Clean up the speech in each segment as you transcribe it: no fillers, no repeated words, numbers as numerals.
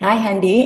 Hi, Handy.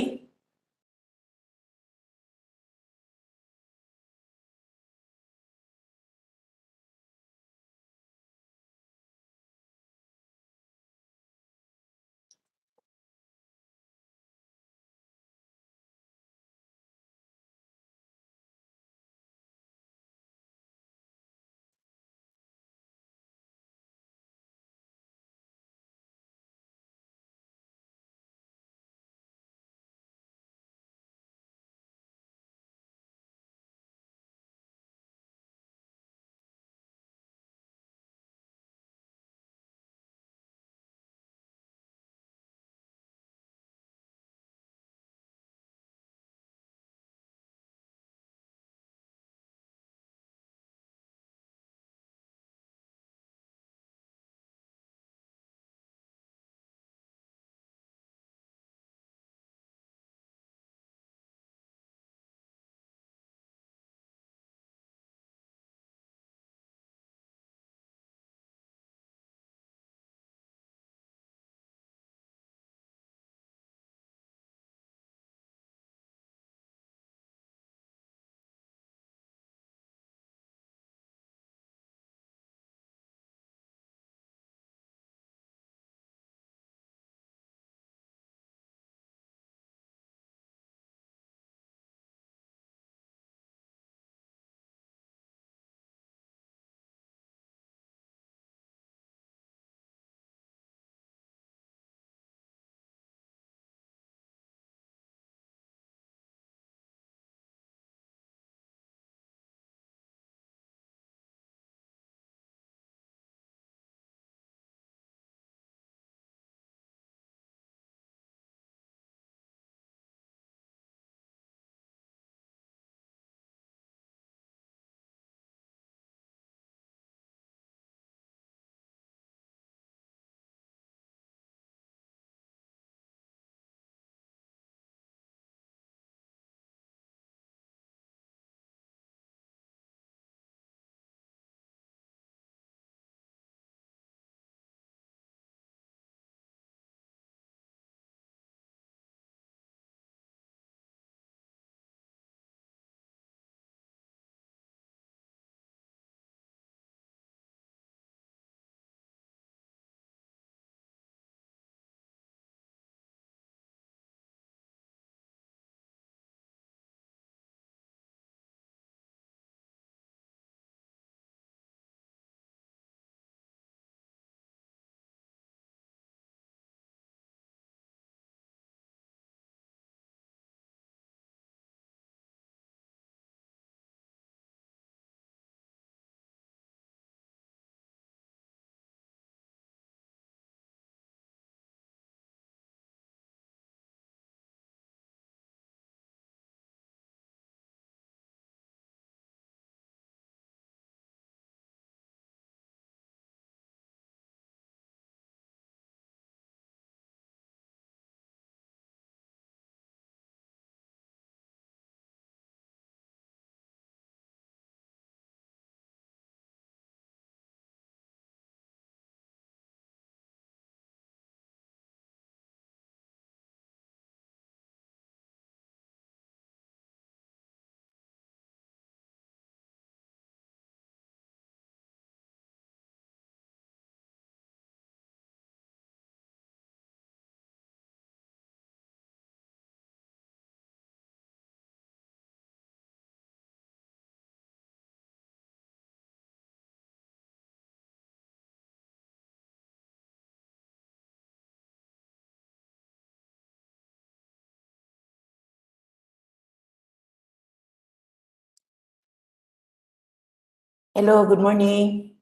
Hello, good morning.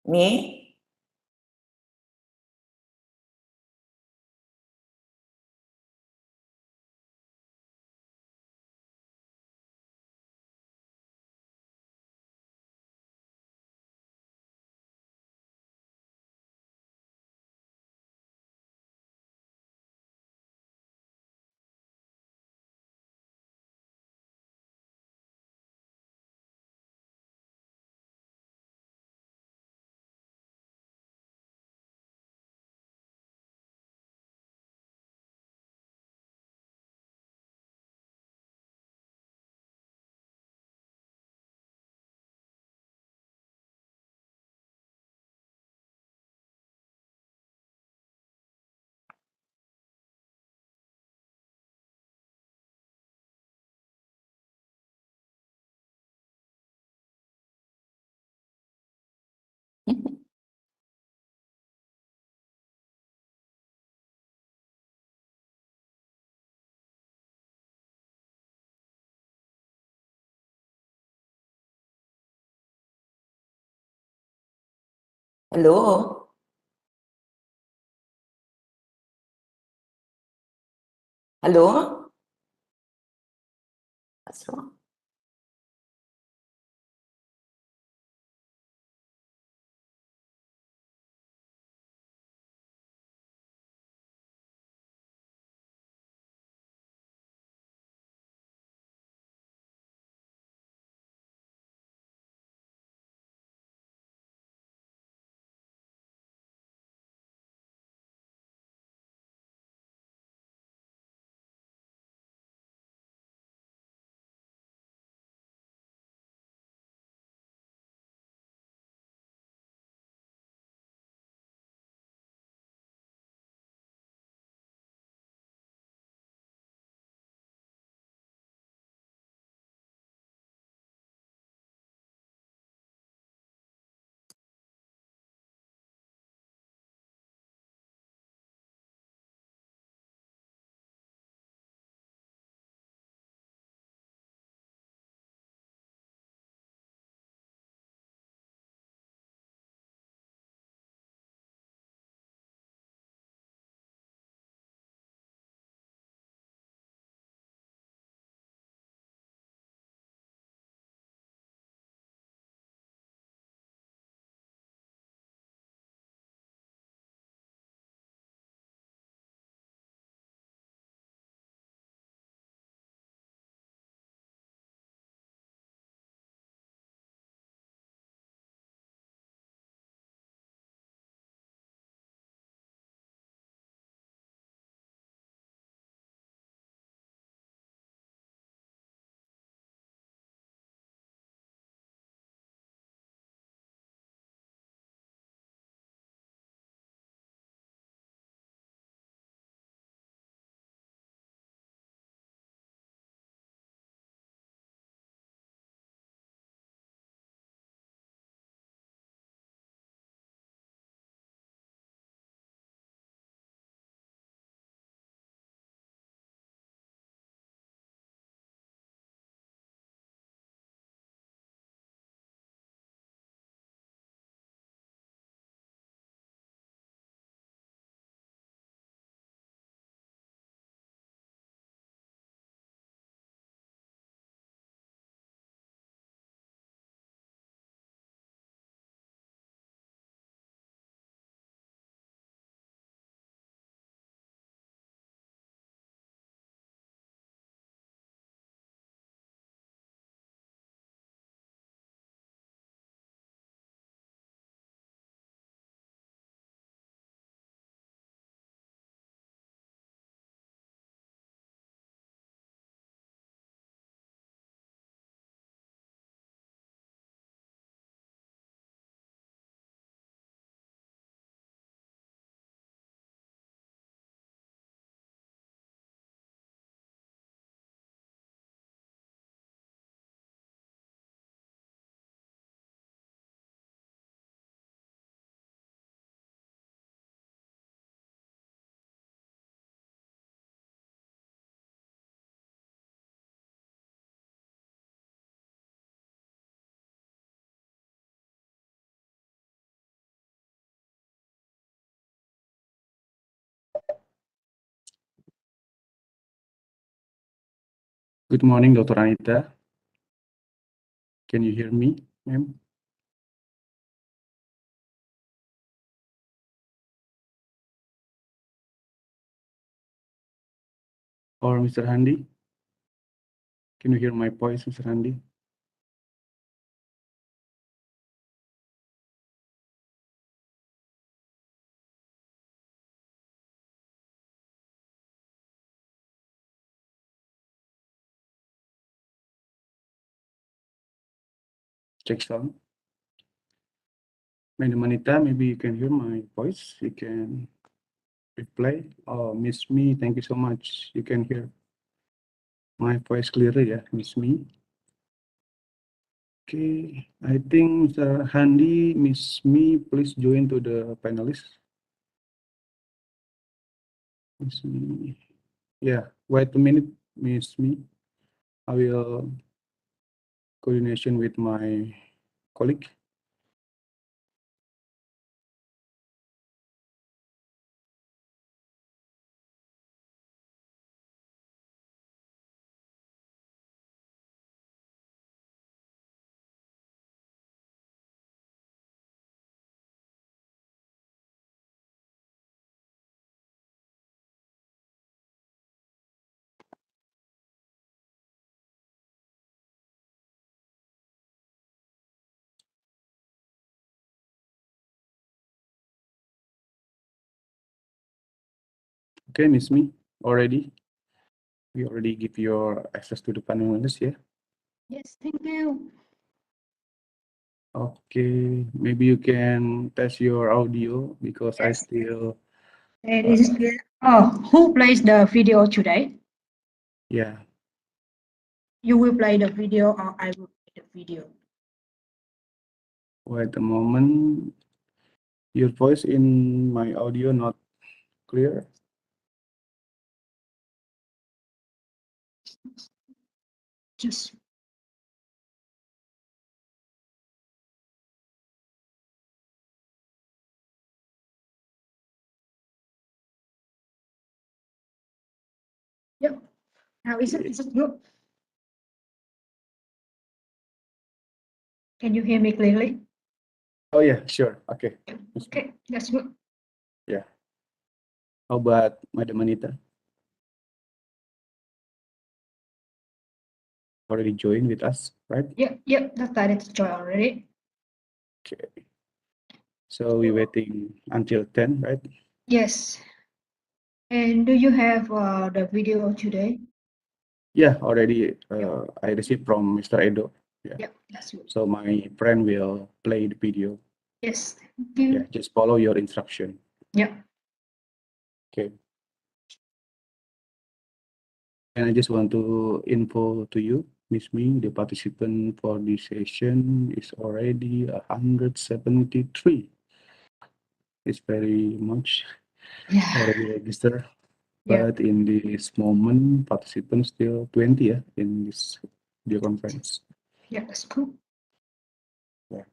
Me? Hello? Hello? What's wrong? Good morning, Dr. Anita. Can you hear me, ma'am? Or Mr. Handi? Can you hear my voice, Mr. Handi? Check sound. Madam Anita, maybe you can hear my voice. You can reply. Oh, Miss Me, thank you so much. You can hear my voice clearly, yeah, Miss Me. Okay, I think Mr. Handi, Miss Me, please join to the panelists. Miss Me. Yeah, wait a minute, Miss Me. I will coordination with my colleague. Okay, Miss Me, already? We already give your access to the panel members, yeah? Yes, thank you. Okay, maybe you can test your audio because I Yes. still, And is it clear? Oh, who plays the video today? yeah. You will play the video or I will play the video? Wait a moment. Your voice in my audio not clear. Just yep. Now is it good? Can you hear me clearly? Oh yeah, sure. Okay. Miss Me. Okay, that's good. Yeah. How about Madam Anita? Already joined with us, right? Yep, that started to join already. Okay. So we're waiting until 10, right? Yes. And do you have the video today? Yeah, already I received from Mr. Edo. Yeah. Yep, that's good. So my friend will play the video. Yes, thank Yeah, you. just follow your instruction. Yep. Okay. And I just want to info to you, Miss Me, the participant for this session is already 173. It's very much Yeah. already registered. Yeah. But in this moment, participants still 20 in this video conference. Yeah, that's cool. Yeah.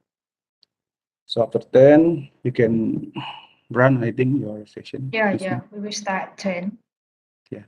So after 10, you can run, I think, your session. Yeah, Miss Me. yeah. We will start 10. Yeah.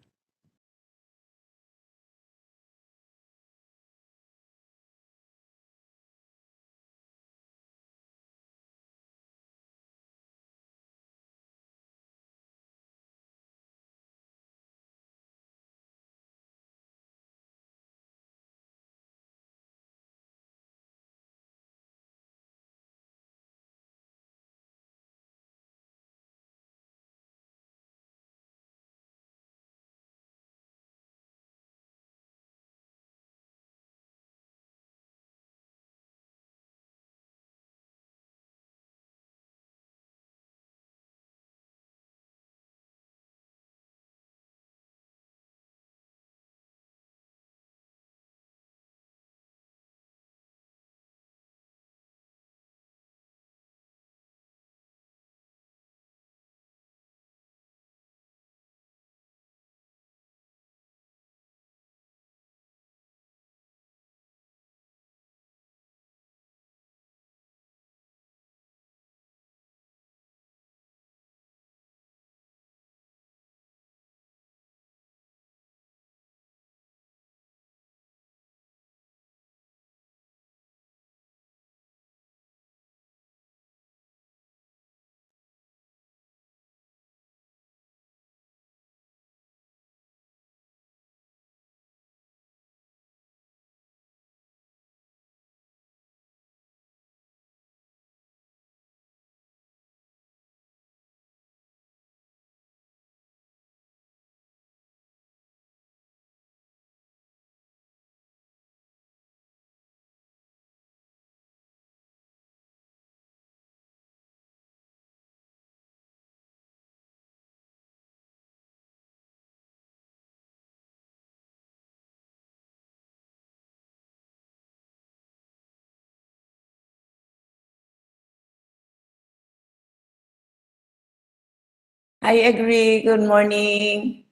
I agree. Good morning.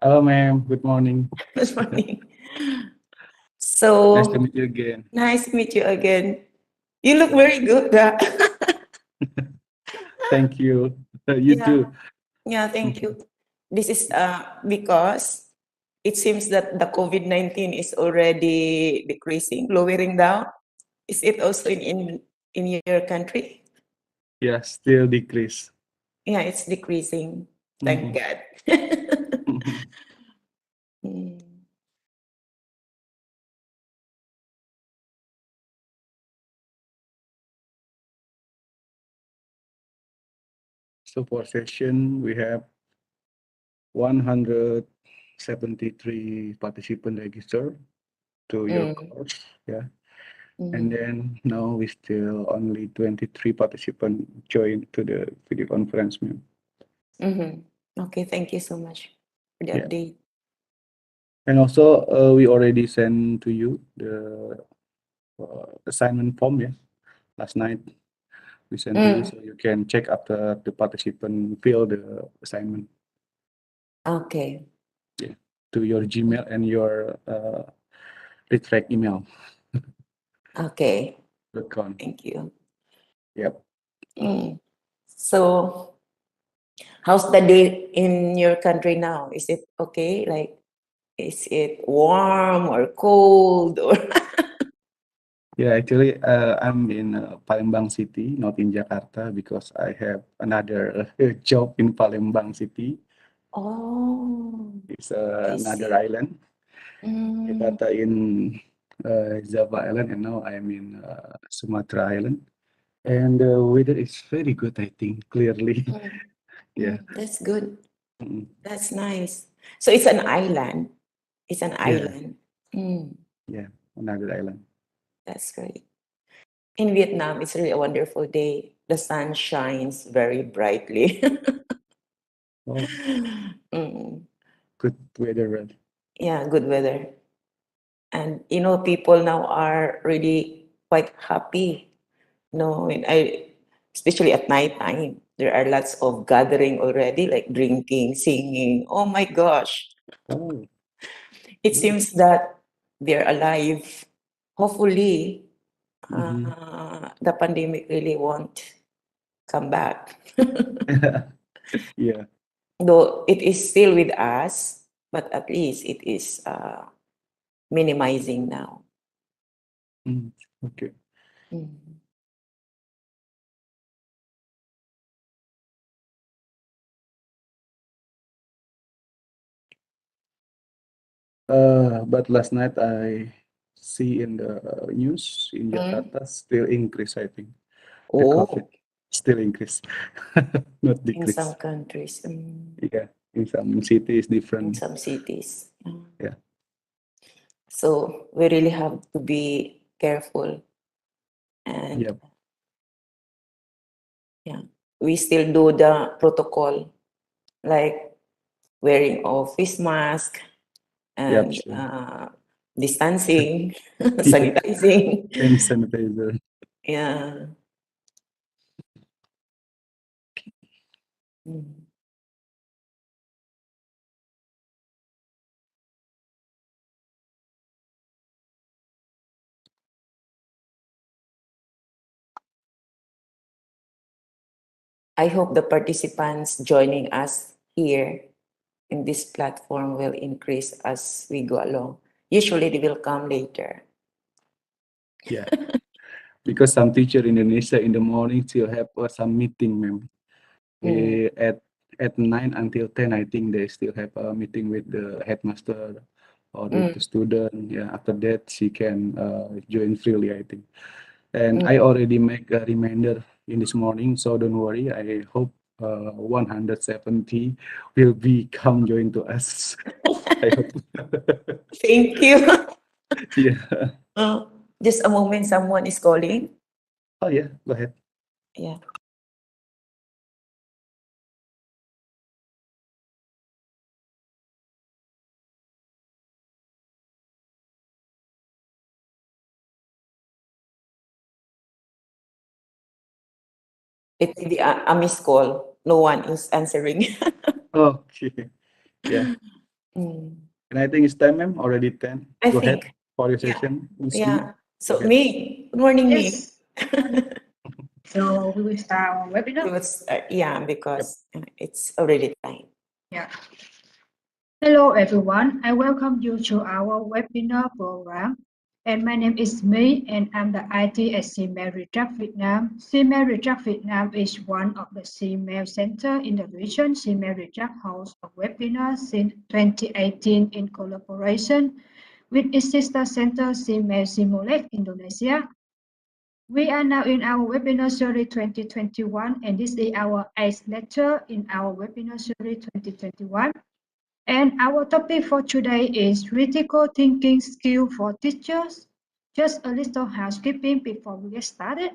Hello, ma'am. Good morning. Good morning. Nice to So meet you again. nice to meet you again. You look very good. Thank you. You Yeah, too. yeah, thank you. This is because it seems that the COVID-19 is already decreasing, lowering down. Is it also in your country? Yeah, still decrease. Yeah, it's decreasing. Thank Mhm. God. Mm. So for session, we have 173 participants registered to your course, yeah. And then now we still only 23 participants join to the video conference, ma'am. Okay, thank you so much for the Yeah. update. And also, we already sent to you the assignment form, yeah. Last night we sent to you, so you can check after the participant fill the assignment. Okay. Yeah, to your Gmail and your retract email. Okay. .com. Thank you. Yep. So, how's the day in your country now? Is it okay? Like, is it warm or cold or? Yeah, actually, I'm in Palembang City, not in Jakarta, because I have another job in Palembang City. Oh, It's I another see. island. Jakarta in Java Island, and now I am in Sumatra Island. And the weather is very good, I think, clearly. Yeah. That's good. Mm, That's nice. So it's an island. It's an yeah, island. yeah, another island. That's great. In Vietnam, it's really a wonderful day. The sun shines very brightly. Oh, Mm, good weather, right? yeah, good weather. And people now are really quite happy. When especially at night time, there are lots of gathering already, like drinking, singing. Oh my gosh. Oh, It good. seems that they're alive. Hopefully, Mhm. the pandemic really won't come back. Yeah. Though it is still with us, but at least it is minimizing now. Mm, okay. Mm. But last night I see in the news in Jakarta still increase, I think. The COVID Oh, still increase, not in some decrease. countries, Yeah, in some cities in different. some cities. Yeah, So we really have to be careful, and yep, yeah, we still do the protocol like wearing of face mask yep, and sure. distancing, Yeah, sanitizing. and sanitizer. Yeah. Mm. I hope the participants joining us here in this platform will increase as we go along. Usually they will come later. Yeah, because some teacher in Indonesia in the morning still have some meeting, ma'am. Mm, At 9 until 10, I think they still have a meeting with the headmaster or with the mm, student. Yeah, after that she can join freely, I think. And I mm. already make a reminder in this morning, so don't worry. I hope 170 will be come join to us. I hope. Thank you. Yeah. Just a moment, someone is calling. Oh yeah, go ahead. Yeah. It may be a missed call. No one is answering. Okay. Yeah. Mm. And I think it's time, ma'am. Already 10. I Go ahead think, for your yeah, session, Miss Me. yeah. Go So ahead. me, good morning, me. Yes. So we will start our It webinar. was, yeah, Yep. because it's already time. Yeah. Hello, everyone. I welcome you to our webinar program. And my name is Mỹ, and I'm the IT at CMAI Retract Vietnam. CMAI Retract Vietnam is one of the CMAI center in the region. CMAI Retract hosts a webinar since 2018 in collaboration with its sister center, CMAI Simulate Indonesia. We are now in our webinar series 2021, and this is our eighth lecture in our webinar series 2021. And our topic for today is critical thinking skill for teachers. Just a little housekeeping before we get started.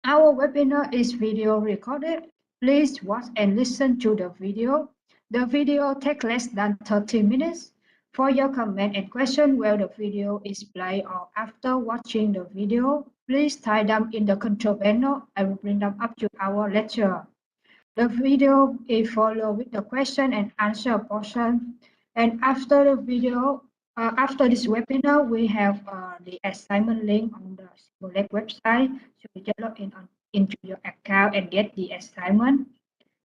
Our webinar is video recorded. Please watch and listen to the video. The video takes less than 30 minutes. For your comment and question while the video is played or after watching the video, please type them in the control panel. I will bring them up to our lecture. The video is followed with the question and answer portion. And after the video, after this webinar, we have the assignment link on the Simulate website. So you just log into your account and get the assignment.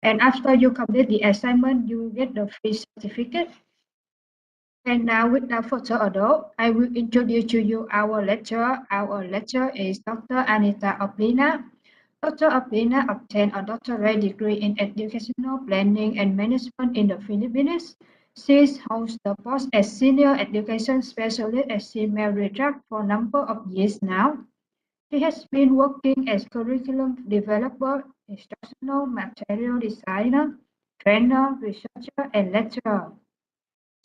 And after you complete the assignment, you will get the free certificate. And now without further ado, I will introduce to you our lecturer. Our lecturer is Dr. Anita Oplina. Dr. Oplina obtained a doctorate degree in educational planning and management in the Philippines. She holds the post as senior education specialist at Mary Track for a number of years now. She has been working as curriculum developer, instructional material designer, trainer, researcher, and lecturer.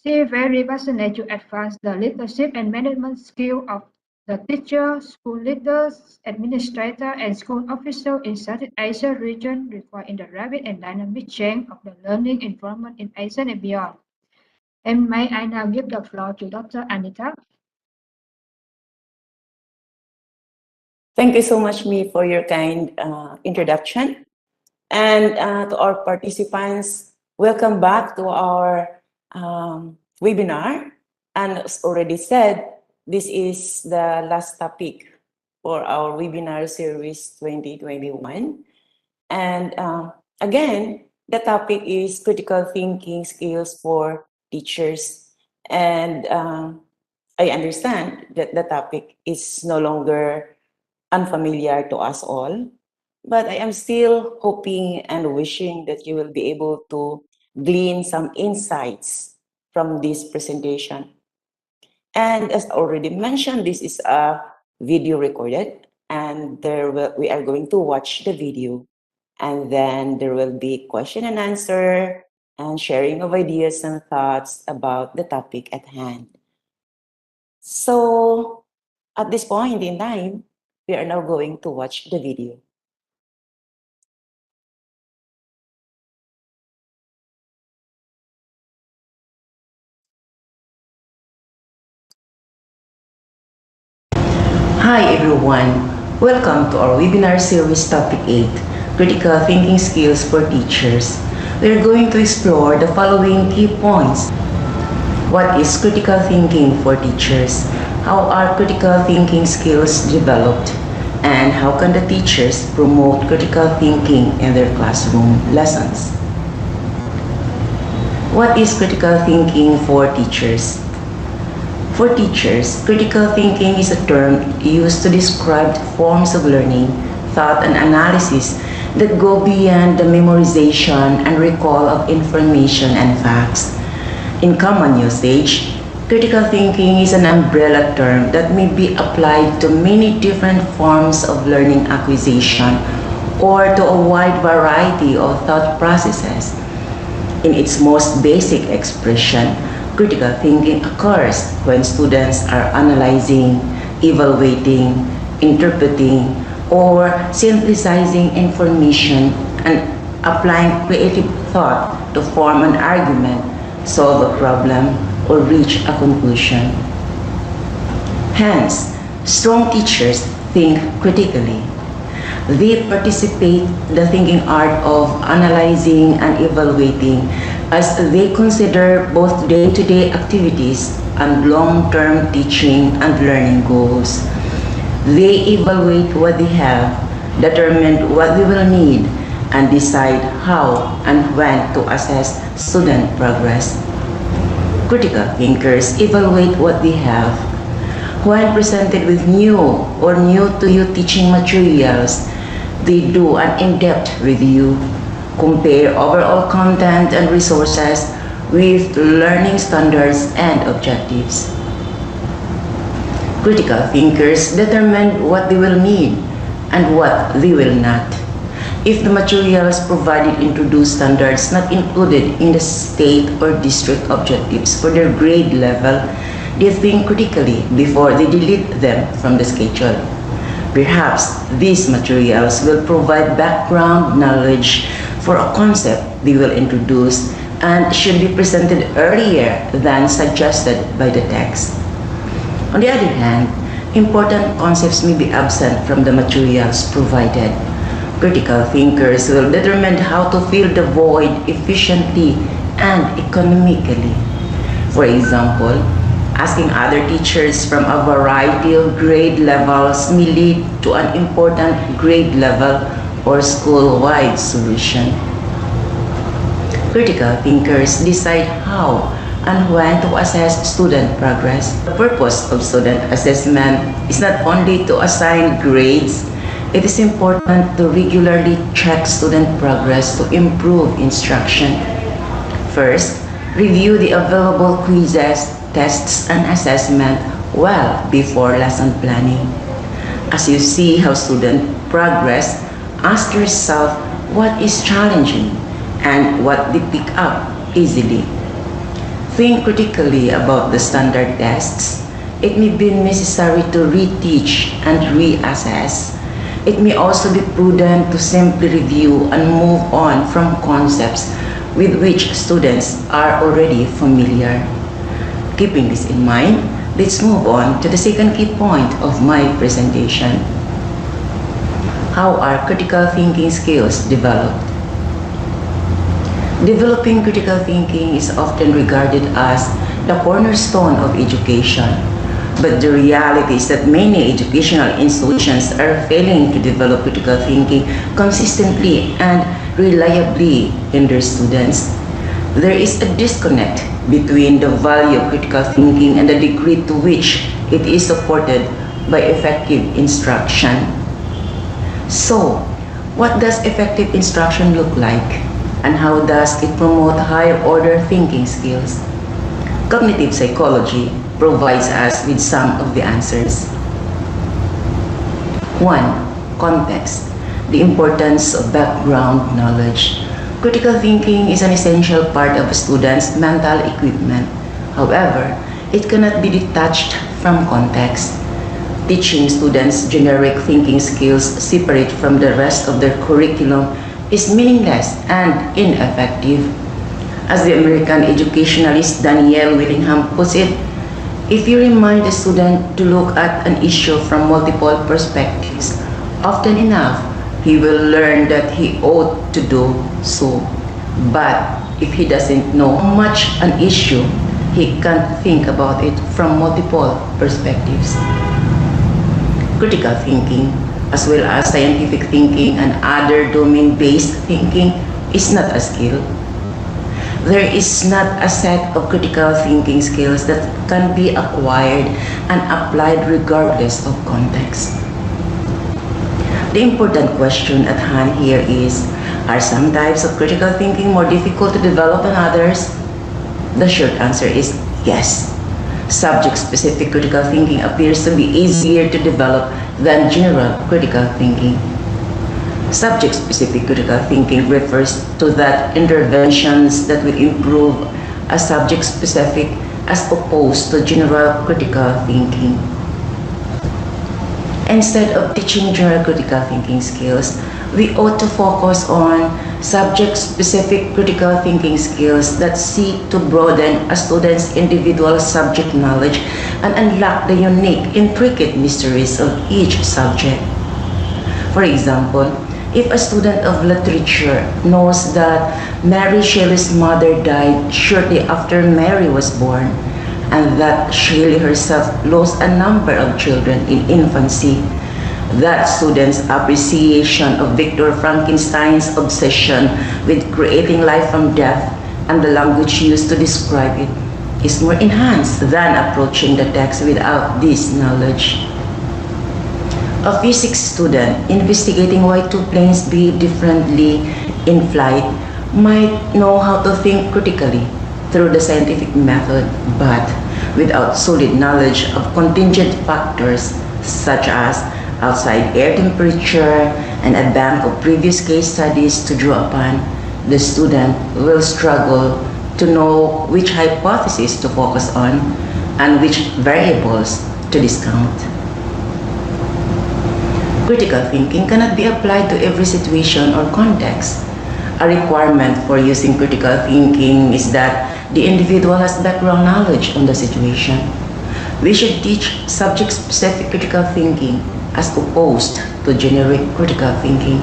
She is very passionate to advance the leadership and management skills of the teacher, school leaders, administrator, and school officials in Southeast Asia region required in the rapid and dynamic change of the learning environment in Asia and beyond. And may I now give the floor to Dr. Anita. Thank you so much, Mi, for your kind introduction. And to our participants, welcome back to our webinar. And as already said, this is the last topic for our webinar series 2021. And again, the topic is critical thinking skills for teachers. And I understand that the topic is no longer unfamiliar to us all, but I am still hoping and wishing that you will be able to glean some insights from this presentation. And as already mentioned, this is a video recorded, and we are going to watch the video, and then there will be question and answer and sharing of ideas and thoughts about the topic at hand. So at this point in time, we are now going to watch the video. Hi everyone, welcome to our webinar series topic 8, Critical Thinking Skills for Teachers. We are going to explore the following key points. What is critical thinking for teachers? How are critical thinking skills developed? And how can the teachers promote critical thinking in their classroom lessons? What is critical thinking for teachers? For teachers, critical thinking is a term used to describe forms of learning, thought, and analysis that go beyond the memorization and recall of information and facts. In common usage, critical thinking is an umbrella term that may be applied to many different forms of learning acquisition or to a wide variety of thought processes. In its most basic expression, critical thinking occurs when students are analyzing, evaluating, interpreting, or synthesizing information and applying creative thought to form an argument, solve a problem, or reach a conclusion. Hence, strong teachers think critically. They participate in the thinking art of analyzing and evaluating as they consider both day-to-day activities and long-term teaching and learning goals. They evaluate what they have, determine what they will need, and decide how and when to assess student progress. Critical thinkers evaluate what they have. When presented with new or new-to-you teaching materials, they do an in-depth review, compare overall content and resources with learning standards and objectives. Critical thinkers determine what they will need and what they will not. If the materials provided introduce standards not included in the state or district objectives for their grade level, they think critically before they delete them from the schedule. Perhaps these materials will provide background knowledge for a concept they will introduce and should be presented earlier than suggested by the text. On the other hand, important concepts may be absent from the materials provided. Critical thinkers will determine how to fill the void efficiently and economically. For example, asking other teachers from a variety of grade levels may lead to an important grade level or school-wide solution. Critical thinkers decide how and when to assess student progress. The purpose of student assessment is not only to assign grades. It is important to regularly check student progress to improve instruction. First, review the available quizzes, tests, and assessment well before lesson planning. As you see how students progress, ask yourself what is challenging and what they pick up easily. Think critically about the standard tests. It may be necessary to reteach and reassess. It may also be prudent to simply review and move on from concepts with which students are already familiar. Keeping this in mind, let's move on to the second key point of my presentation. How are critical thinking skills developed? Developing critical thinking is often regarded as the cornerstone of education. But the reality is that many educational institutions are failing to develop critical thinking consistently and reliably in their students. There is a disconnect between the value of critical thinking and the degree to which it is supported by effective instruction. So, what does effective instruction look like? And how does it promote higher order thinking skills? Cognitive psychology provides us with some of the answers. 1. Context. The importance of background knowledge. Critical thinking is an essential part of a student's mental equipment. However, it cannot be detached from context. Teaching students generic thinking skills separate from the rest of their curriculum is meaningless and ineffective. As the American educationalist Danielle Willingham puts it, if you remind a student to look at an issue from multiple perspectives, often enough, he will learn that he ought to do so. But if he doesn't know much an issue, he can't think about it from multiple perspectives. Critical thinking, as well as scientific thinking and other domain-based thinking, is not a skill. There is not a set of critical thinking skills that can be acquired and applied regardless of context. The important question at hand here is, are some types of critical thinking more difficult to develop than others? The short answer is yes. Subject-specific critical thinking appears to be easier to develop than general critical thinking. Subject-specific critical thinking refers to that interventions that will improve a subject-specific as opposed to general critical thinking. Instead of teaching general critical thinking skills, we ought to focus on subject-specific critical thinking skills that seek to broaden a student's individual subject knowledge and unlock the unique, intricate mysteries of each subject. For example, if a student of literature knows that Mary Shelley's mother died shortly after Mary was born, and that Shelley herself lost a number of children in infancy, that student's appreciation of Victor Frankenstein's obsession with creating life from death and the language used to describe it is more enhanced than approaching the text without this knowledge. A physics student investigating why two planes behave differently in flight might know how to think critically through the scientific method, but without solid knowledge of contingent factors such as outside air temperature, and a bank of previous case studies to draw upon, the student will struggle to know which hypothesis to focus on and which variables to discount. Critical thinking cannot be applied to every situation or context. A requirement for using critical thinking is that the individual has background knowledge on the situation. We should teach subject-specific critical thinking as opposed to generic critical thinking.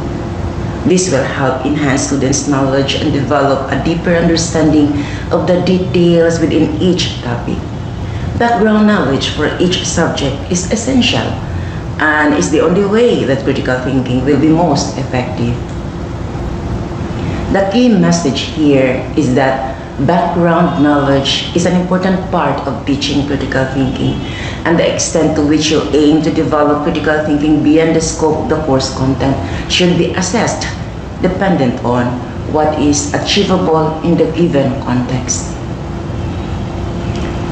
This will help enhance students' knowledge and develop a deeper understanding of the details within each topic. Background knowledge for each subject is essential and is the only way that critical thinking will be most effective. The key message here is that background knowledge is an important part of teaching critical thinking, and the extent to which you aim to develop critical thinking beyond the scope of the course content should be assessed dependent on what is achievable in the given context.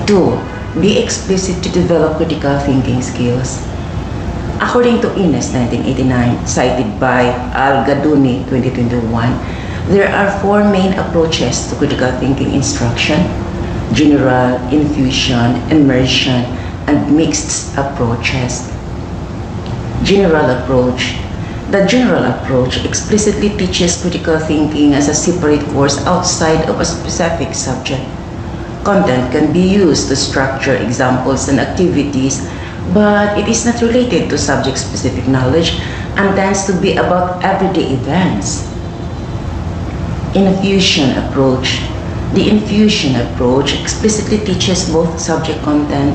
2. Be explicit to develop critical thinking skills. According to Ines 1989, cited by Al-Gadouni 2021, there are 4 main approaches to critical thinking instruction: general, infusion, immersion, and mixed approaches. General approach. The general approach explicitly teaches critical thinking as a separate course outside of a specific subject. Content can be used to structure examples and activities, but it is not related to subject-specific knowledge and tends to be about everyday events. Infusion approach. The infusion approach explicitly teaches both subject content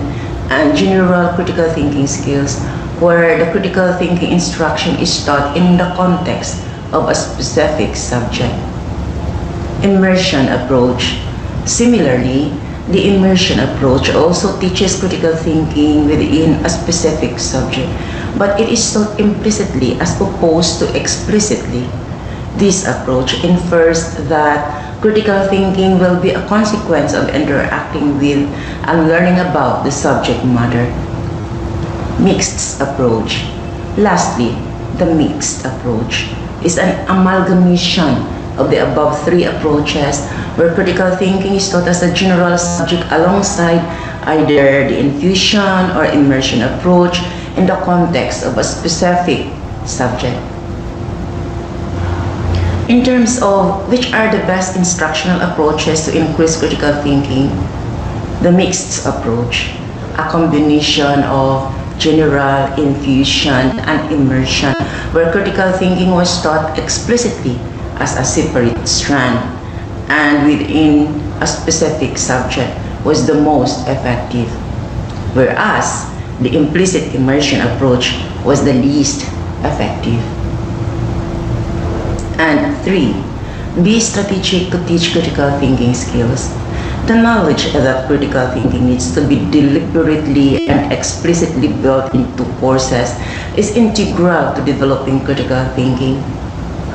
and general critical thinking skills, where the critical thinking instruction is taught in the context of a specific subject. Immersion approach. Similarly, the immersion approach also teaches critical thinking within a specific subject, but it is taught implicitly as opposed to explicitly. This approach infers that critical thinking will be a consequence of interacting with and learning about the subject matter. Mixed approach. Lastly, the mixed approach is an amalgamation of the above 3 approaches, where critical thinking is taught as a general subject alongside either the infusion or immersion approach in the context of a specific subject. In terms of which are the best instructional approaches to increase critical thinking, the mixed approach, a combination of general, infusion, and immersion, where critical thinking was taught explicitly as a separate strand and within a specific subject, was the most effective, whereas the implicit immersion approach was the least effective. And 3. Be strategic to teach critical thinking skills. The knowledge that critical thinking needs to be deliberately and explicitly built into courses is integral to developing critical thinking.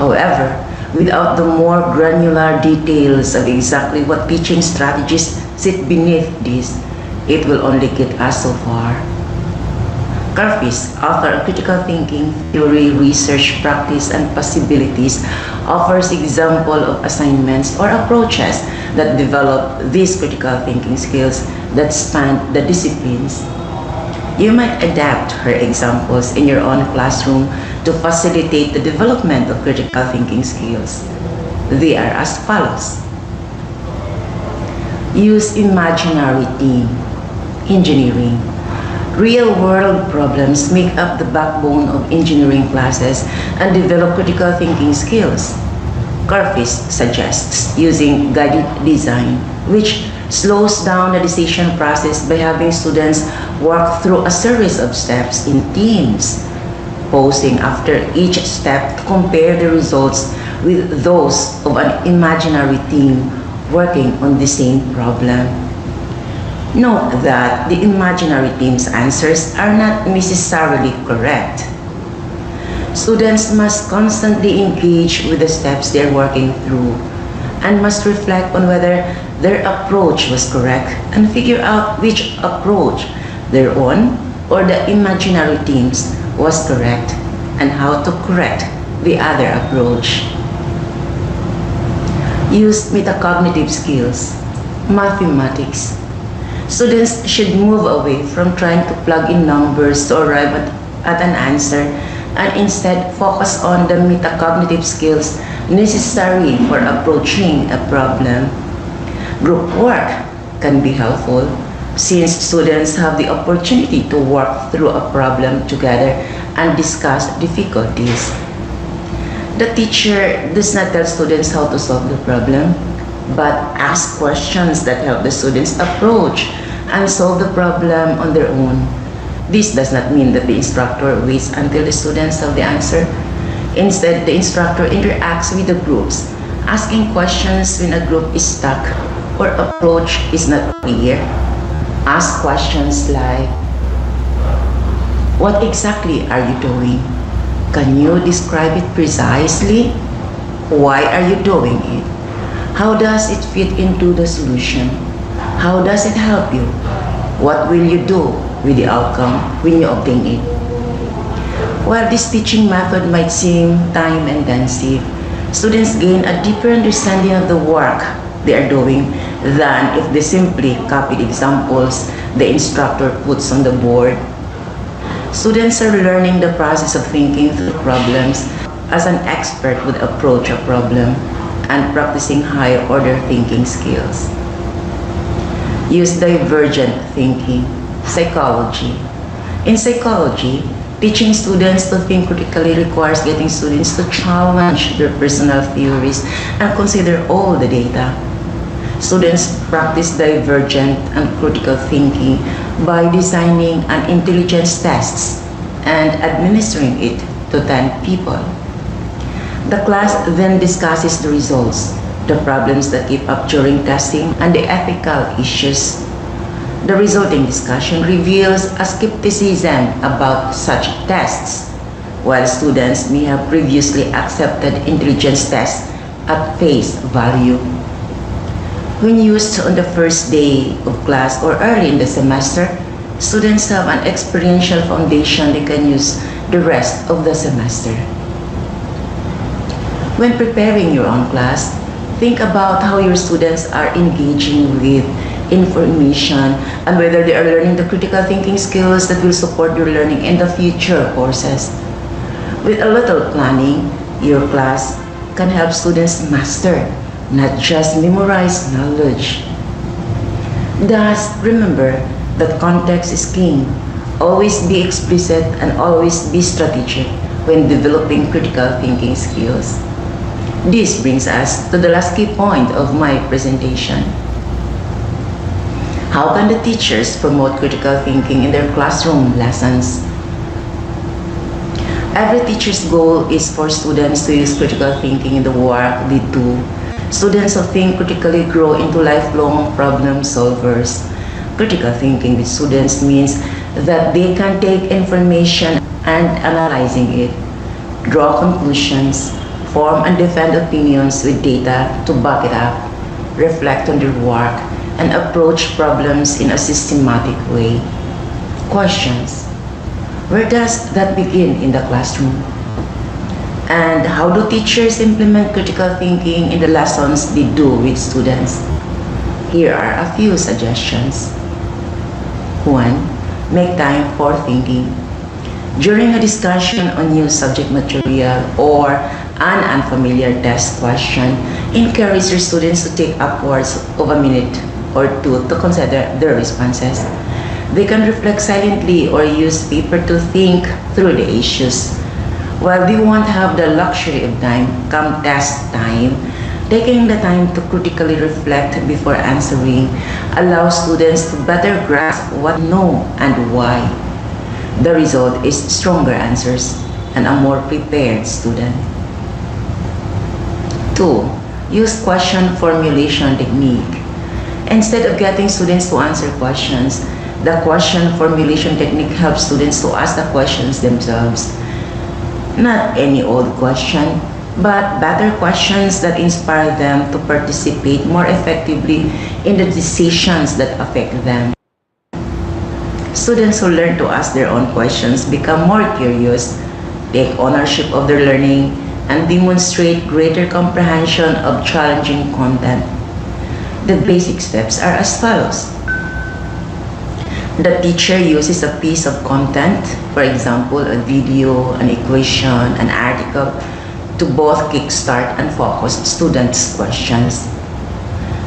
However, without the more granular details of exactly what teaching strategies sit beneath this, it will only get us so far. Karpis, author of Critical Thinking, Theory, Research, Practice, and Possibilities, offers example of assignments or approaches that develop these critical thinking skills that span the disciplines. You might adapt her examples in your own classroom to facilitate the development of critical thinking skills. They are as follows. Use imaginary theme. Engineering. Real-world problems make up the backbone of engineering classes and develop critical thinking skills. Karpis suggests using guided design, which slows down the decision process by having students work through a series of steps in teams, pausing after each step to compare the results with those of an imaginary team working on the same problem. Note that the imaginary team's answers are not necessarily correct. Students must constantly engage with the steps they are working through and must reflect on whether their approach was correct and figure out which approach, their own or the imaginary team's, was correct and how to correct the other approach. Use metacognitive skills, mathematics. Students should move away from trying to plug in numbers to arrive at an answer and instead focus on the metacognitive skills necessary for approaching a problem. Group work can be helpful since students have the opportunity to work through a problem together and discuss difficulties. The teacher does not tell students how to solve the problem, but asks questions that help the students approach and solve the problem on their own. This does not mean that the instructor waits until the students have the answer. Instead, the instructor interacts with the groups, asking questions when a group is stuck or approach is not clear. Ask questions like, what exactly are you doing? Can you describe it precisely? Why are you doing it? How does it fit into the solution? How does it help you? What will you do with the outcome when you obtain it? While this teaching method might seem time-intensive, students gain a deeper understanding of the work they are doing than if they simply copied examples the instructor puts on the board. Students are learning the process of thinking through problems as an expert would approach a problem and practicing higher-order thinking skills. Use divergent thinking, psychology. In psychology, teaching students to think critically requires getting students to challenge their personal theories and consider all the data. Students practice divergent and critical thinking by designing an intelligence tests and administering it to 10 people. The class then discusses the results, the problems that keep up during testing, and the ethical issues. The resulting discussion reveals a skepticism about such tests, while students may have previously accepted intelligence tests at face value. When used on the first day of class or early in the semester, students have an experiential foundation they can use the rest of the semester. When preparing your own class, think about how your students are engaging with information and whether they are learning the critical thinking skills that will support your learning in the future courses. With a little planning, your class can help students master, not just memorize knowledge. Thus, remember that context is king. Always be explicit and always be strategic when developing critical thinking skills. This brings us to the last key point of my presentation. How can the teachers promote critical thinking in their classroom lessons? Every teacher's goal is for students to use critical thinking in the work they do. Students who think critically grow into lifelong problem solvers. Critical thinking with students means that they can take information and analyzing it, draw conclusions, form and defend opinions with data to back it up, reflect on their work, and approach problems in a systematic way. Questions. Where does that begin in the classroom? And how do teachers implement critical thinking in the lessons they do with students? Here are a few suggestions. 1. Make time for thinking. During a discussion on new subject material or an unfamiliar test question, encourage your students to take upwards of a minute or two to consider their responses. They can reflect silently or use paper to think through the issues. While they won't have the luxury of time come test time, taking the time to critically reflect before answering allows students to better grasp what no and why. The result is stronger answers and a more prepared student. 2. Use question formulation technique. Instead of getting students to answer questions, the question formulation technique helps students to ask the questions themselves. Not any old question, but better questions that inspire them to participate more effectively in the decisions that affect them. Students who learn to ask their own questions become more curious, take ownership of their learning, and demonstrate greater comprehension of challenging content. The basic steps are as follows. The teacher uses a piece of content, for example, a video, an equation, an article, to both kickstart and focus students' questions.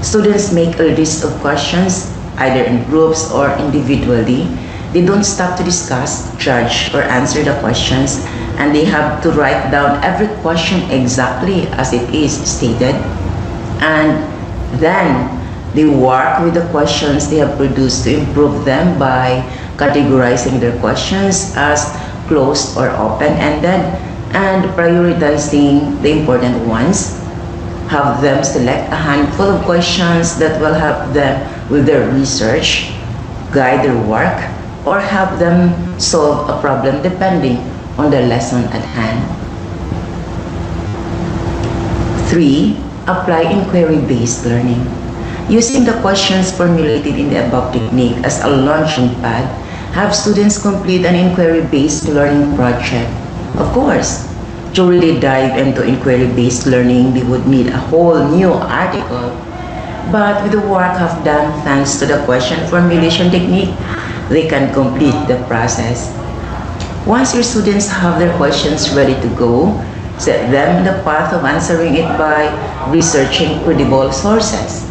Students make a list of questions, either in groups or individually. They don't stop to discuss, judge, or answer the questions, and they have to write down every question exactly as it is stated. And then they work with the questions they have produced to improve them by categorizing their questions as closed or open-ended and prioritizing the important ones. Have them select a handful of questions that will help them with their research, guide their work, or help them solve a problem depending on the lesson at hand. 3. Apply inquiry-based learning. Using the questions formulated in the above technique as a launching pad, have students complete an inquiry-based learning project. Of course, to really dive into inquiry-based learning, they would need a whole new article. But with the work half done thanks to the question formulation technique, they can complete the process. Once your students have their questions ready to go, set them in the path of answering it by researching credible sources.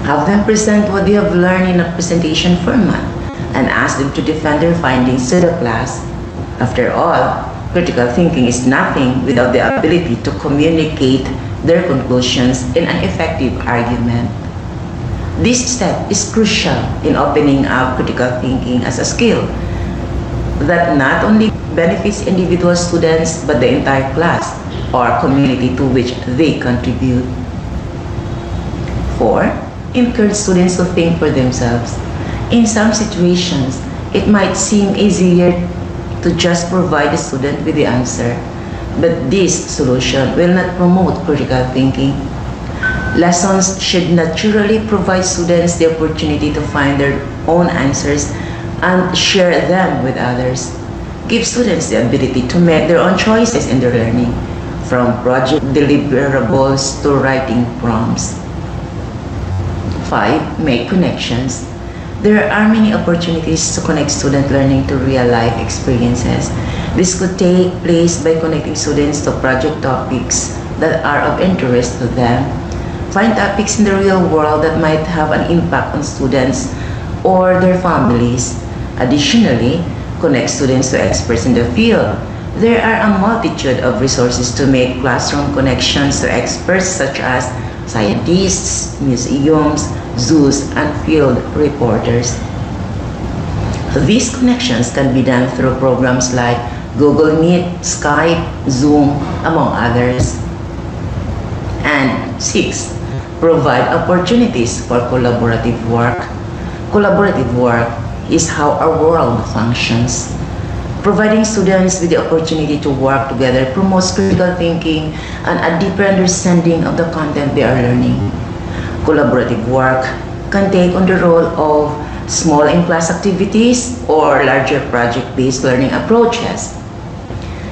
Have them present what they have learned in a presentation format and ask them to defend their findings to the class. After all, critical thinking is nothing without the ability to communicate their conclusions in an effective argument. This step is crucial in opening up critical thinking as a skill that not only benefits individual students but the entire class or community to which they contribute. 4. Encourage students to think for themselves. In some situations, it might seem easier to just provide the student with the answer, but this solution will not promote critical thinking. Lessons should naturally provide students the opportunity to find their own answers and share them with others. Give students the ability to make their own choices in their learning, from project deliverables to writing prompts. 5. Make connections. There are many opportunities to connect student learning to real-life experiences. This could take place by connecting students to project topics that are of interest to them. Find topics in the real world that might have an impact on students or their families. Additionally, connect students to experts in the field. There are a multitude of resources to make classroom connections to experts such as scientists, museums, zoos, and field reporters. These connections can be done through programs like Google Meet, Skype, Zoom, among others. And 6. Provide opportunities for collaborative work. Collaborative work is how our world functions. Providing students with the opportunity to work together promotes critical thinking and a deeper understanding of the content they are learning. Collaborative work can take on the role of small in-class activities or larger project-based learning approaches.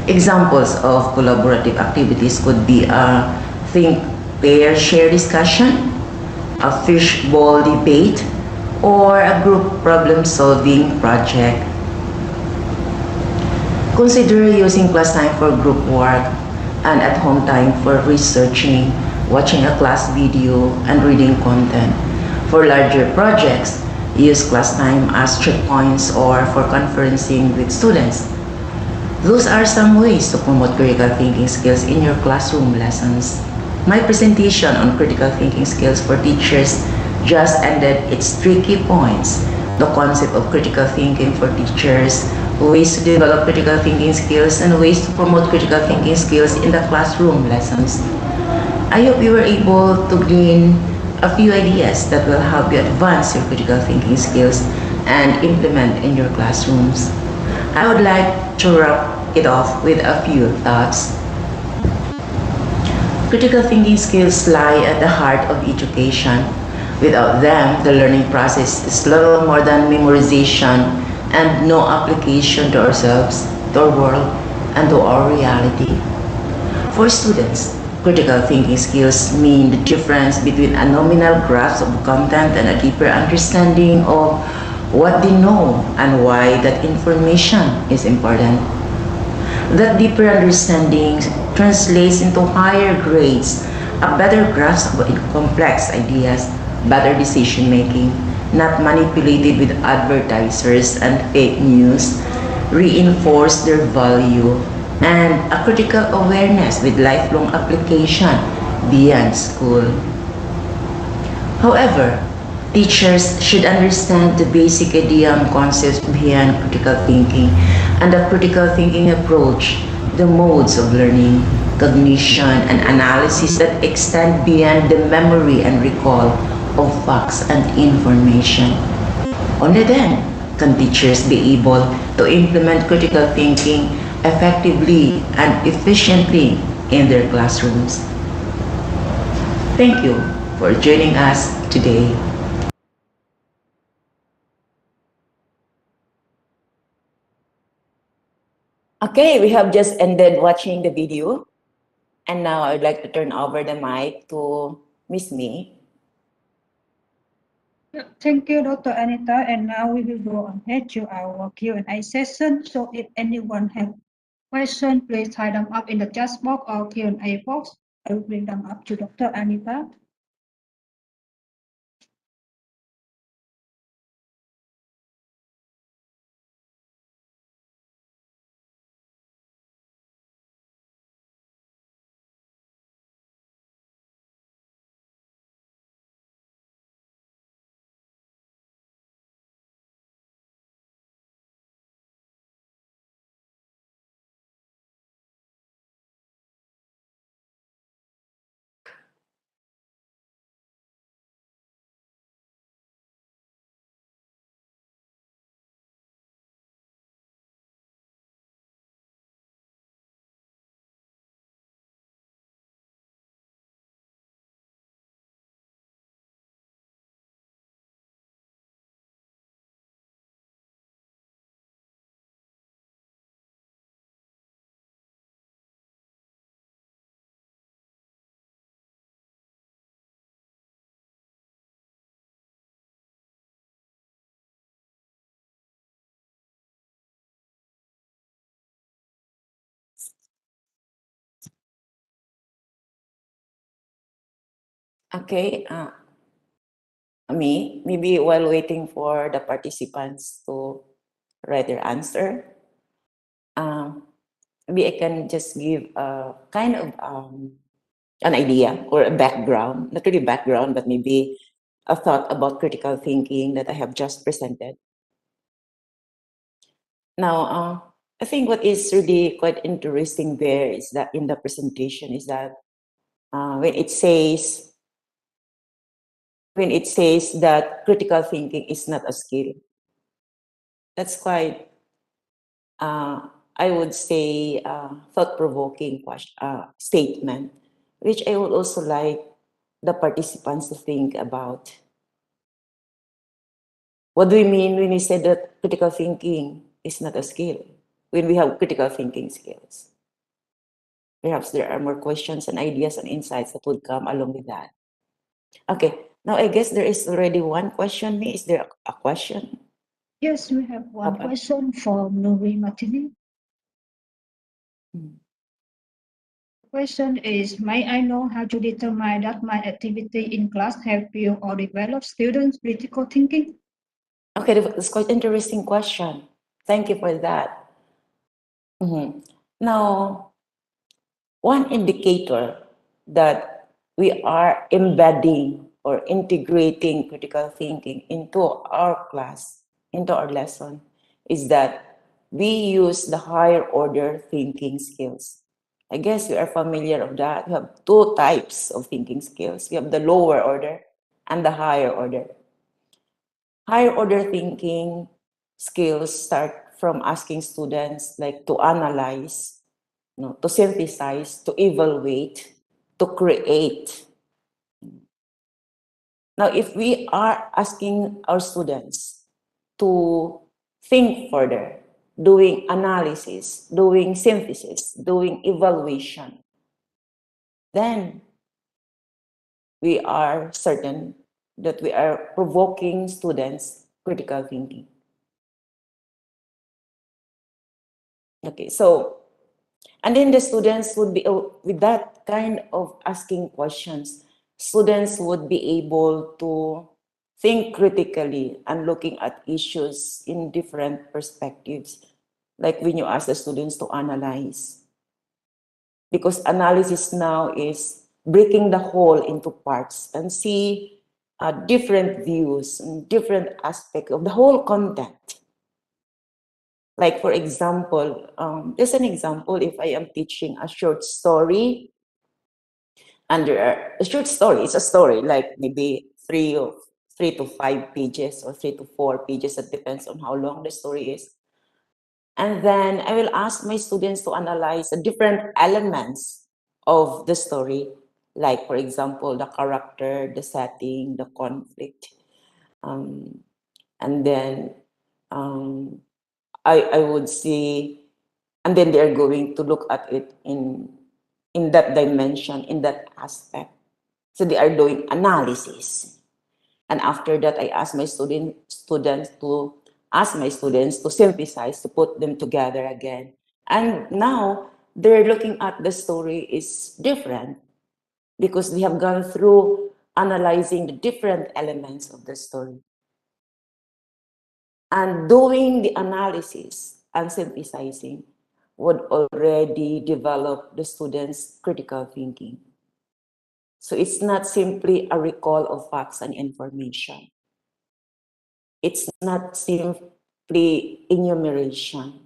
Examples of collaborative activities could be a think, pair, share discussion, a fishbowl debate, or a group problem-solving project. Consider using class time for group work and at-home time for researching, watching a class video, and reading content. For larger projects, use class time as checkpoints or for conferencing with students. Those are some ways to promote critical thinking skills in your classroom lessons. My presentation on critical thinking skills for teachers just ended its 3 key points: the concept of critical thinking for teachers, ways to develop critical thinking skills, and ways to promote critical thinking skills in the classroom lessons. I hope you were able to gain a few ideas that will help you advance your critical thinking skills and implement in your classrooms. I would like to wrap it off with a few thoughts. Critical thinking skills lie at the heart of education. Without them, the learning process is little more than memorization and no application to ourselves, to our world, and to our reality. For students, critical thinking skills mean the difference between a nominal grasp of content and a deeper understanding of what they know and why that information is important. That deeper understanding translates into higher grades, a better grasp of complex ideas, better decision making, not manipulated with advertisers and fake news, reinforce their value, and a critical awareness with lifelong application beyond school. However, teachers should understand the basic idea and concepts behind critical thinking and the critical thinking approach, the modes of learning, cognition, and analysis that extend beyond the memory and recall of facts and information. Only then can teachers be able to implement critical thinking effectively and efficiently in their classrooms. Thank you for joining us today. Okay, we have just ended watching the video. And now I would like to turn over the mic to Miss May. Thank you, Dr. Anita. And now we will go ahead to our Q&A session. So if anyone has questions, please type them up in the chat box or Q&A box. I will bring them up to Dr. Anita. Okay, maybe while waiting for the participants to write their answer, maybe I can just give a kind of an idea or a background, not really background, but maybe a thought about critical thinking that I have just presented. Now, I think what is really quite interesting there is that in the presentation is that when it says that critical thinking is not a skill, that's quite I would say thought-provoking statement, which I would also like the participants to think about. What do we mean when we say that critical thinking is not a skill? When we have critical thinking skills, perhaps there are more questions and ideas and insights that would come along with that. Okay, now I guess there is already one question. Is there a question? Yes, we have one Okay. question from Nuri Martini. The question is, may I know how to determine that my activity in class help you or develop students' critical thinking? Okay, that's quite interesting question. Thank you for that. Now, one indicator that we are embedding or integrating critical thinking into our class, into our lesson, is that we use the higher order thinking skills. I guess you are familiar of that. We have two types of thinking skills. We have the lower order and the higher order. Higher order thinking skills start from asking students like to analyze, to synthesize, to evaluate, to create. Now, if we are asking our students to think further, doing analysis, doing synthesis, doing evaluation, then we are certain that we are provoking students' critical thinking. Okay, so, and then the students would be, with that kind of asking questions, students would be able to think critically and looking at issues in different perspectives, like when you ask the students to analyze. Because analysis now is breaking the whole into parts and see different views and different aspects of the whole content. Like, for example, just an example, if I am teaching a short story, under a short story, it's a story, like maybe 3 to 5 pages or 3 to 4 pages, it depends on how long the story is. And then I will ask my students to analyze the different elements of the story, like, for example, the character, the setting, the conflict. And then I would see, and then they're going to look at it in that dimension, in that aspect. So they are doing analysis. And after that, I ask my students to synthesize, to put them together again. And now they're looking at the story is different because they have gone through analyzing the different elements of the story. And doing the analysis and synthesizing would already develop the students' critical thinking. So it's not simply a recall of facts and information. It's not simply enumeration,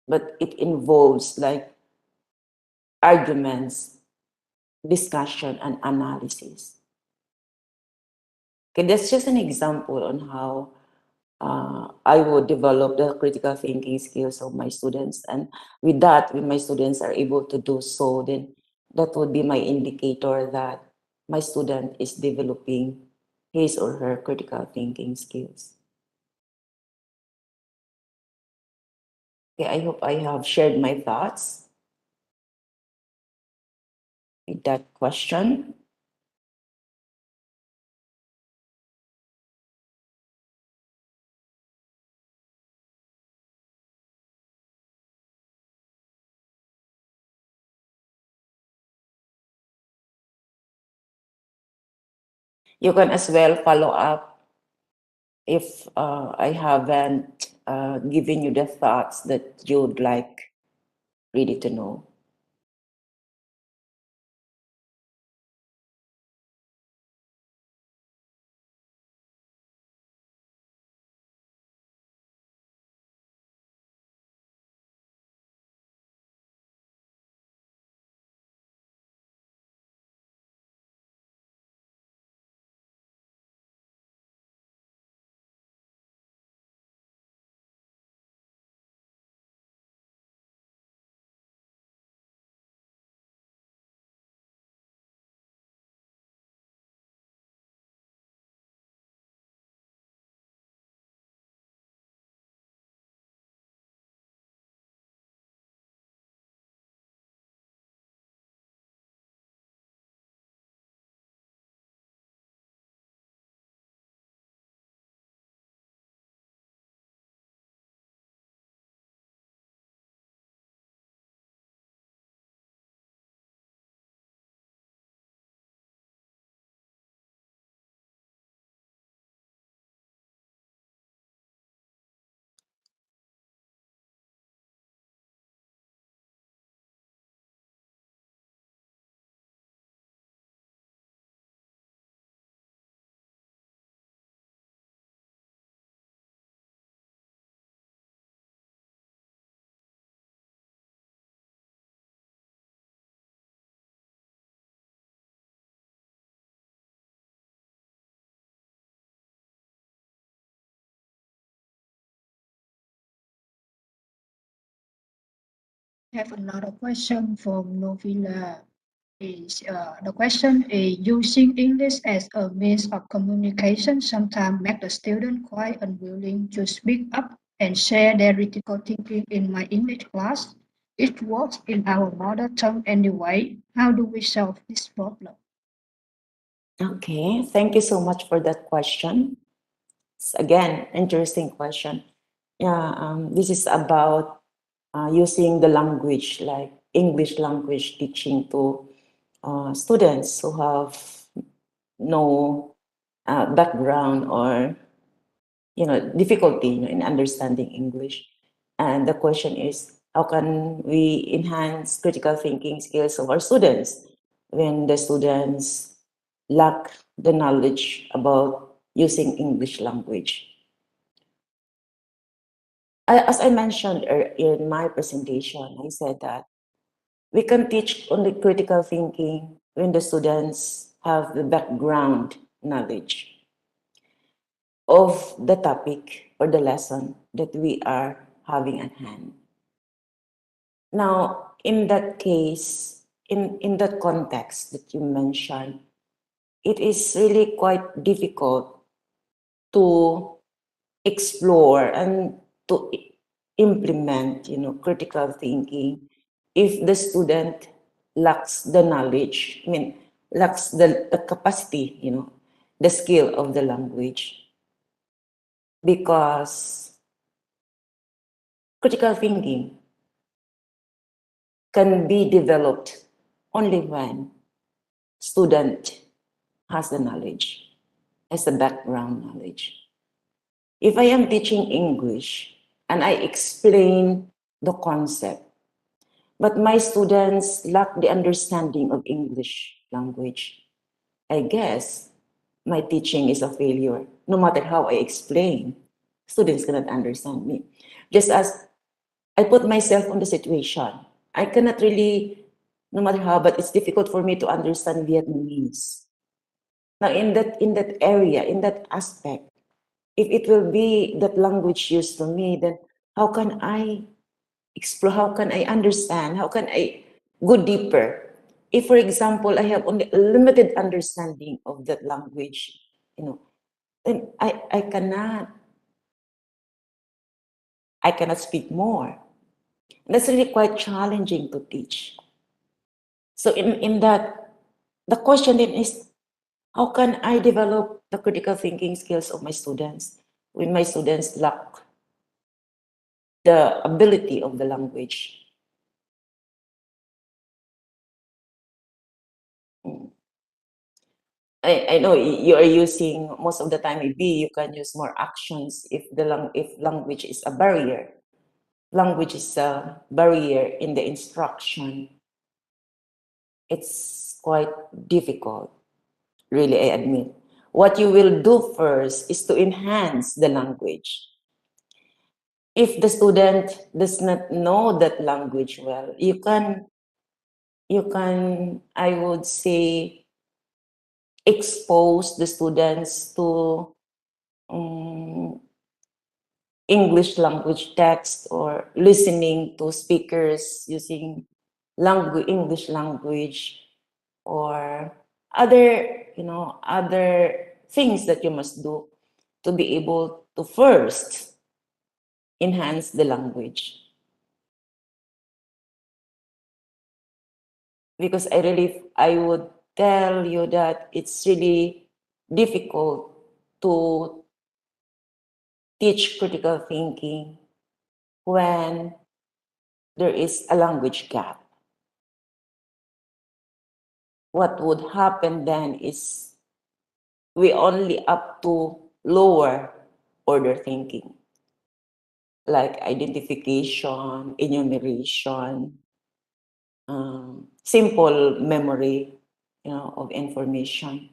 but it involves like arguments, discussion, and analysis. Okay, that's just an example on how I would develop the critical thinking skills of my students. And with that, when my students are able to do so, then that would be my indicator that my student is developing his or her critical thinking skills. Okay, I hope I have shared my thoughts with that question. You can as well follow up if I haven't given you the thoughts that you'd like really to know. I have another question from Novilla. The question is, using English as a means of communication sometimes make the student quite unwilling to speak up and share their critical thinking in my English class. It works in our mother tongue anyway. How do we solve this problem? Okay, thank you so much for that question. It's again, interesting question. Yeah, this is about using the language, like English language teaching to students who have no background or difficulty in understanding English. And the question is, how can we enhance critical thinking skills of our students when the students lack the knowledge about using English language? As I mentioned in my presentation, I said that we can teach only critical thinking when the students have the background knowledge of the topic or the lesson that we are having at hand. Now, in that case, in that context that you mentioned, it is really quite difficult to explore and to implement, critical thinking if the student lacks the knowledge, lacks the capacity, the skill of the language. Because critical thinking can be developed only when student has the knowledge, has the background knowledge. If I am teaching English and I explain the concept, but my students lack the understanding of English language, I guess my teaching is a failure. No matter how I explain, students cannot understand me. Just as I put myself on the situation, I cannot really, no matter how, but it's difficult for me to understand Vietnamese. Now, in that area, in that aspect, if it will be that language used to me, then how can I explore? How can I understand? How can I go deeper? If, for example, I have only a limited understanding of that language, then I cannot speak more. And that's really quite challenging to teach. So in that, the question then is, how can I develop the critical thinking skills of my students when my students lack the ability of the language? I know you are using most of the time, maybe you can use more actions if language is a barrier. Language is a barrier in the instruction. It's quite difficult, really, I admit. What you will do first is to enhance the language. If the student does not know that language well, you can, I would say, expose the students to English language text or listening to speakers using English language, or other things that you must do to be able to first enhance the language. Because I would tell you that it's really difficult to teach critical thinking when there is a language gap. What would happen then is we only up to lower order thinking, like identification, enumeration, simple memory, of information,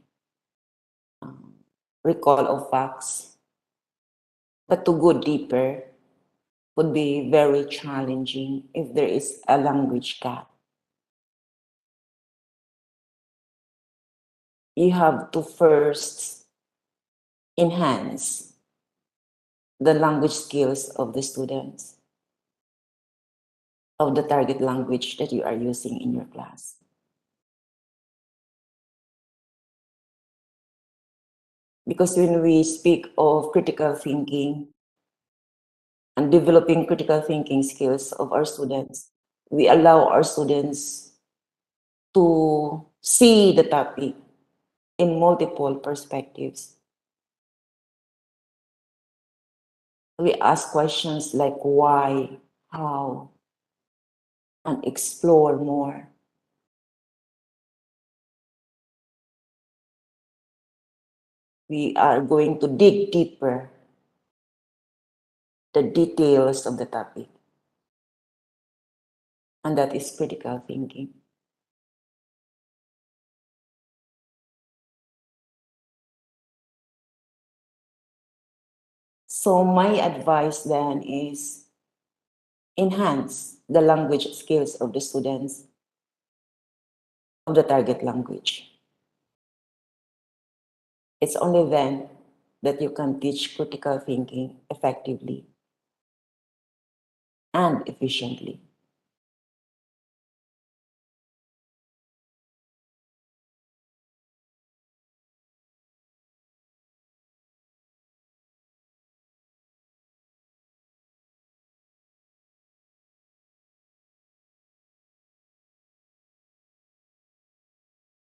recall of facts. But to go deeper would be very challenging if there is a language gap. You have to first enhance the language skills of the students, of the target language that you are using in your class. Because when we speak of critical thinking, and developing critical thinking skills of our students, we allow our students to see the topic in multiple perspectives. We ask questions like why, how, and explore more. We are going to dig deeper the details of the topic. And that is critical thinking. So my advice then is enhance the language skills of the students of the target language. It's only then that you can teach critical thinking effectively and efficiently.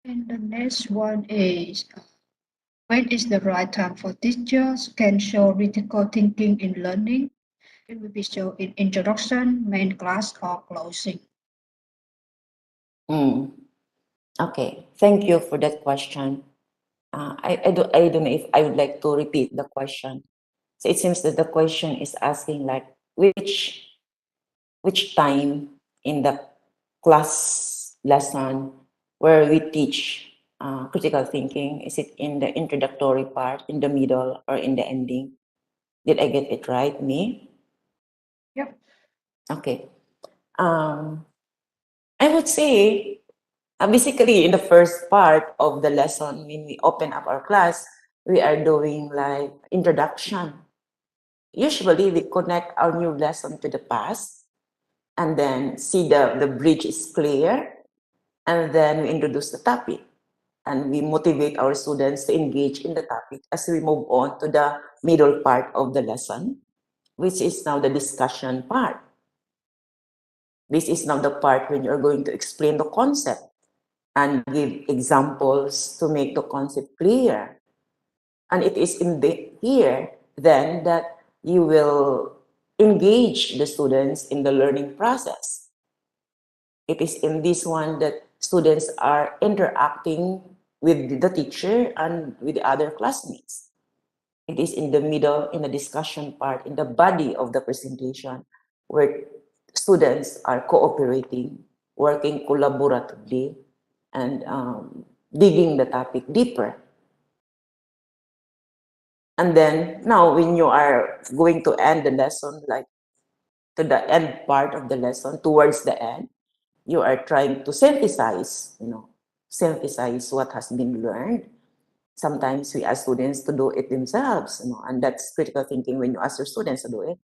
And the next one is, when is the right time for teachers can show critical thinking in learning? It will be shown in introduction, main class, or closing. Okay, thank you for that question. I don't know if I would like to repeat the question. So it seems that the question is asking like which time in the class lesson where we teach critical thinking, is it in the introductory part, in the middle, or in the ending? Did I get it right, me? Yep. Okay. I would say basically in the first part of the lesson, when we open up our class, we are doing like introduction. Usually we connect our new lesson to the past and then see the bridge is clear, and then we introduce the topic and we motivate our students to engage in the topic as we move on to the middle part of the lesson, which is now the discussion part. This is now the part when you're going to explain the concept and give examples to make the concept clear. And it is in here then that you will engage the students in the learning process. It is in this one that students are interacting with the teacher and with the other classmates. It is in the middle, in the discussion part, in the body of the presentation, where students are cooperating, working collaboratively, and digging the topic deeper. And then now when you are going to end the lesson, like to the end part of the lesson, towards the end, you are trying to synthesize, synthesize what has been learned. Sometimes we ask students to do it themselves, and that's critical thinking when you ask your students to do it.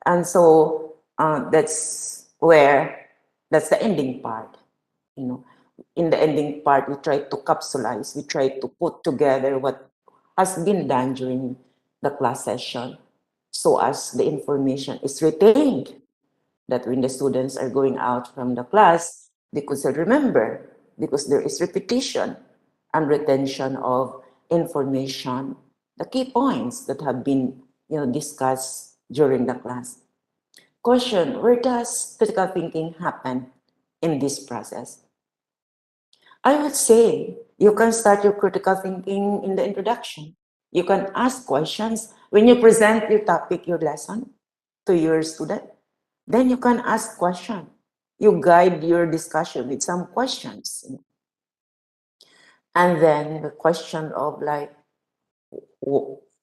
And so that's the ending part, In the ending part, we try to capsulize, we try to put together what has been done during the class session so as the information is retained, that when the students are going out from the class, they could still remember because there is repetition and retention of information, the key points that have been discussed during the class. Question, where does critical thinking happen in this process? I would say you can start your critical thinking in the introduction. You can ask questions when you present your topic, your lesson to your student. Then you can ask questions. You guide your discussion with some questions. And then the question of like,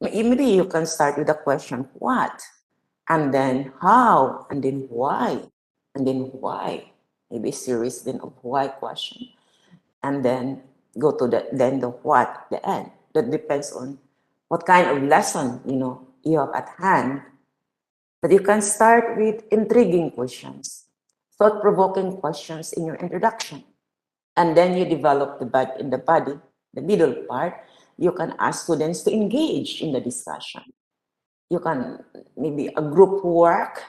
maybe you can start with the question, what? And then how? And then why? And then why? Maybe a series then of why question. And then go to the what, the end. That depends on what kind of lesson, you have at hand. But you can start with intriguing questions, thought-provoking questions in your introduction. And then you develop in the body, the middle part, you can ask students to engage in the discussion. you can maybe a group work,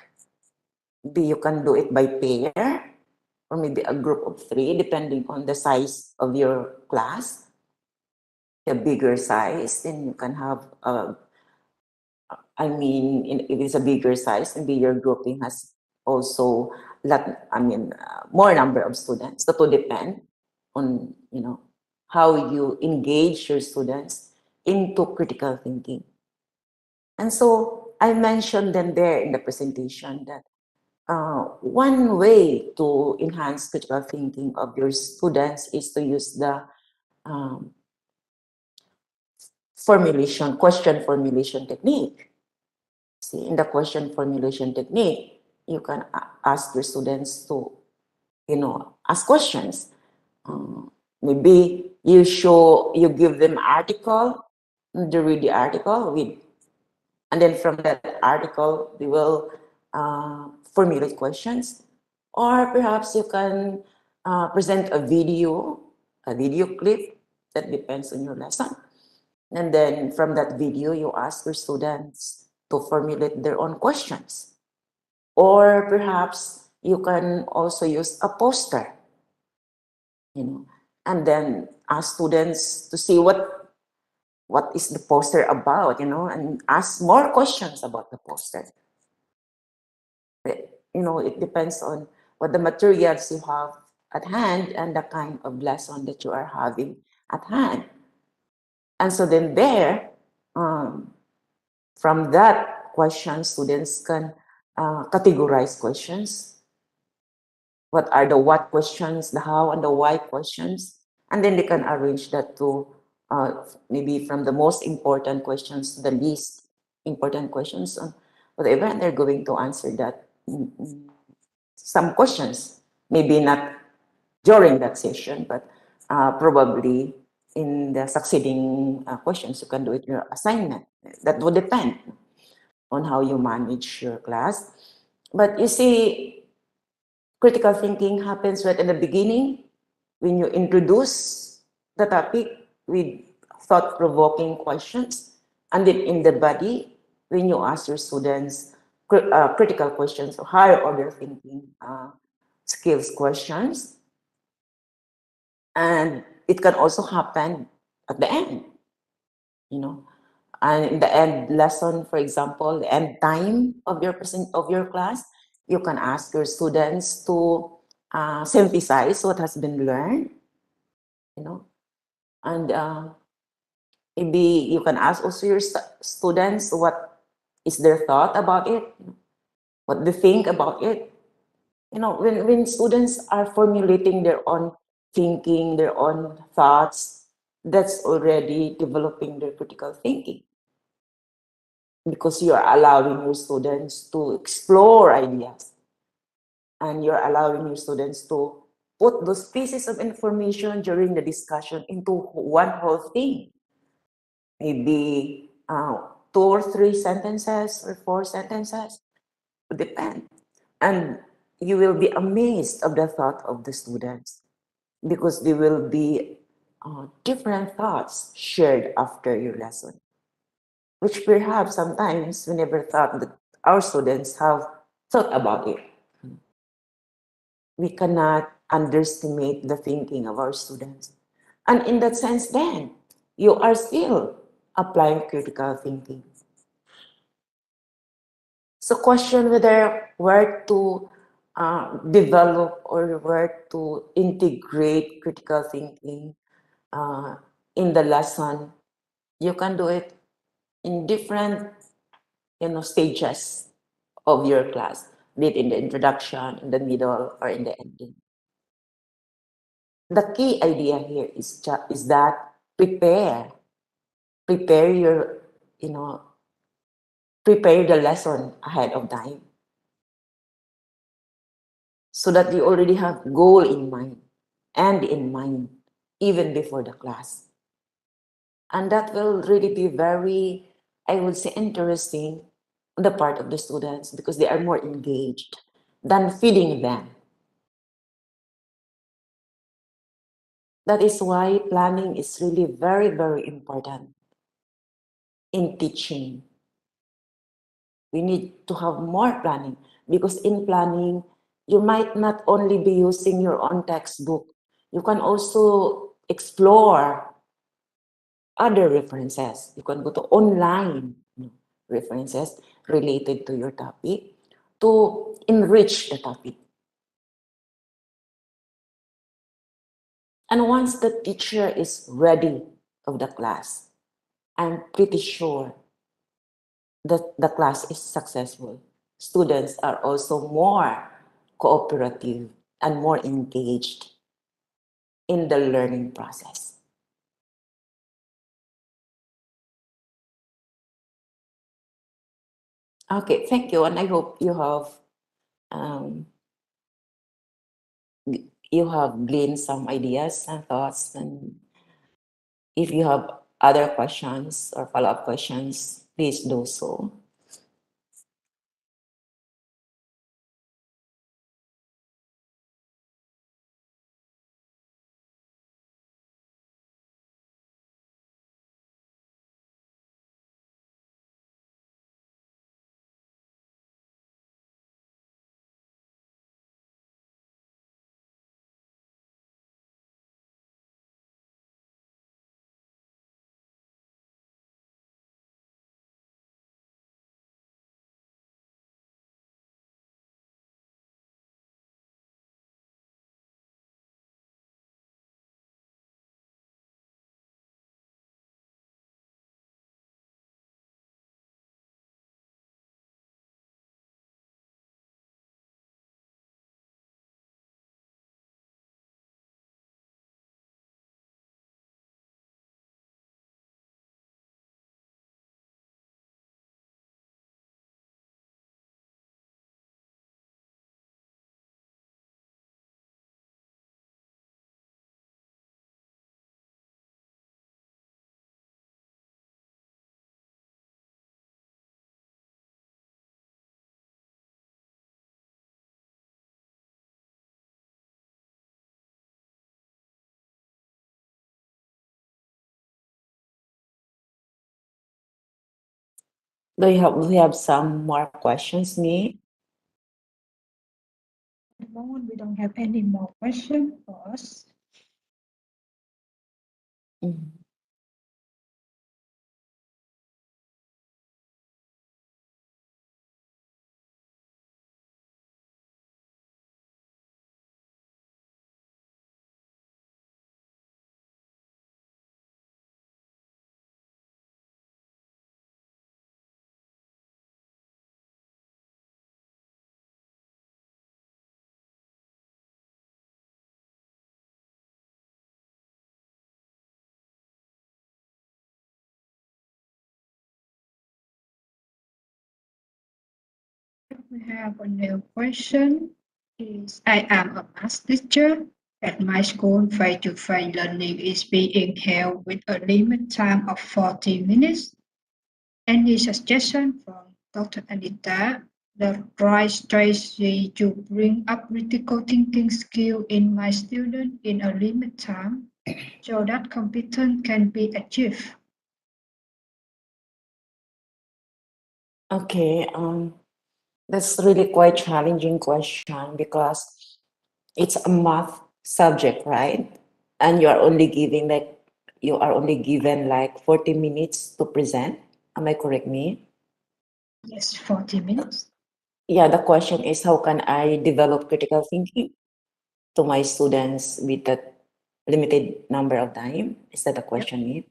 maybe you can do it by pair, or maybe a group of 3, depending on the size of your class. A bigger size, then you can have if it's a bigger size, maybe your grouping has also more number of students. That will depend on how you engage your students into critical thinking. And so I mentioned them there in the presentation that one way to enhance critical thinking of your students is to use the question formulation technique. See, in the question formulation technique, you can ask your students to, ask questions. Maybe you give them article, they read the article and then from that article, they will formulate questions. Or perhaps you can present a video clip that depends on your lesson. And then from that video, you ask your students to formulate their own questions. Or perhaps you can also use a poster, and then ask students to see what is the poster about, and ask more questions about the poster. It depends on what the materials you have at hand and the kind of lesson that you are having at hand. And so then from that question, students can categorize questions. What are the what questions, the how and the why questions, and then they can arrange that to maybe from the most important questions to the least important questions on whatever, and they're going to answer that. Some questions, maybe not during that session, but probably in the succeeding questions, you can do it in your assignment. That would depend on how you manage your class. But you see, critical thinking happens right in the beginning when you introduce the topic with thought-provoking questions, and then in the body when you ask your students critical questions or higher order thinking skills questions. And it can also happen at the end, and in the end lesson, for example, the end time of your class, you can ask your students to synthesize what has been learned, and maybe you can ask also your students what is their thought about it, what they think about it. When students are formulating their own thinking, their own thoughts, that's already developing their critical thinking, because you are allowing your students to explore ideas, and you're allowing your students to put those pieces of information during the discussion into one whole thing. Maybe 2 or 3 sentences or 4 sentences, it depends. And you will be amazed of the thought of the students, because there will be different thoughts shared after your lesson, which perhaps sometimes we never thought that our students have thought about it. We cannot underestimate the thinking of our students. And in that sense, then, you are still applying critical thinking. So question where to develop or where to integrate critical thinking in the lesson. You can do it in different stages of your class, be it in the introduction, in the middle, or in the ending. The key idea here is that prepare the lesson ahead of time, so that you already have goal in mind, even before the class. And that will really be very, I would say, interesting on the part of the students, because they are more engaged than feeding them. That is why planning is really very, very important in teaching. We need to have more planning, because in planning, you might not only be using your own textbook, you can also explore other references. You can go to online references related to your topic to enrich the topic. And once the teacher is ready of the class, I'm pretty sure that the class is successful. Students are also more cooperative and more engaged in the learning process. Okay, thank you, and I hope um, you have gleaned some ideas and thoughts. And if you have other questions or follow-up questions, please do so. We have some more questions, me? At the moment, we don't have any more questions for us. Mhm. We have a new question. I am a math teacher. At my school, face-to-face learning is being held with a limit time of 40 minutes. Any suggestion from Dr. Anita, the right strategy to bring up critical thinking skill in my student in a limited time so that competence can be achieved? Okay, that's really quite challenging question, because it's a math subject, right? And you are only given like 40 minutes to present. Am I correct, me? Yes, 40 minutes. Yeah, the question is, how can I develop critical thinking to my students with that limited number of time? Is that the question, me?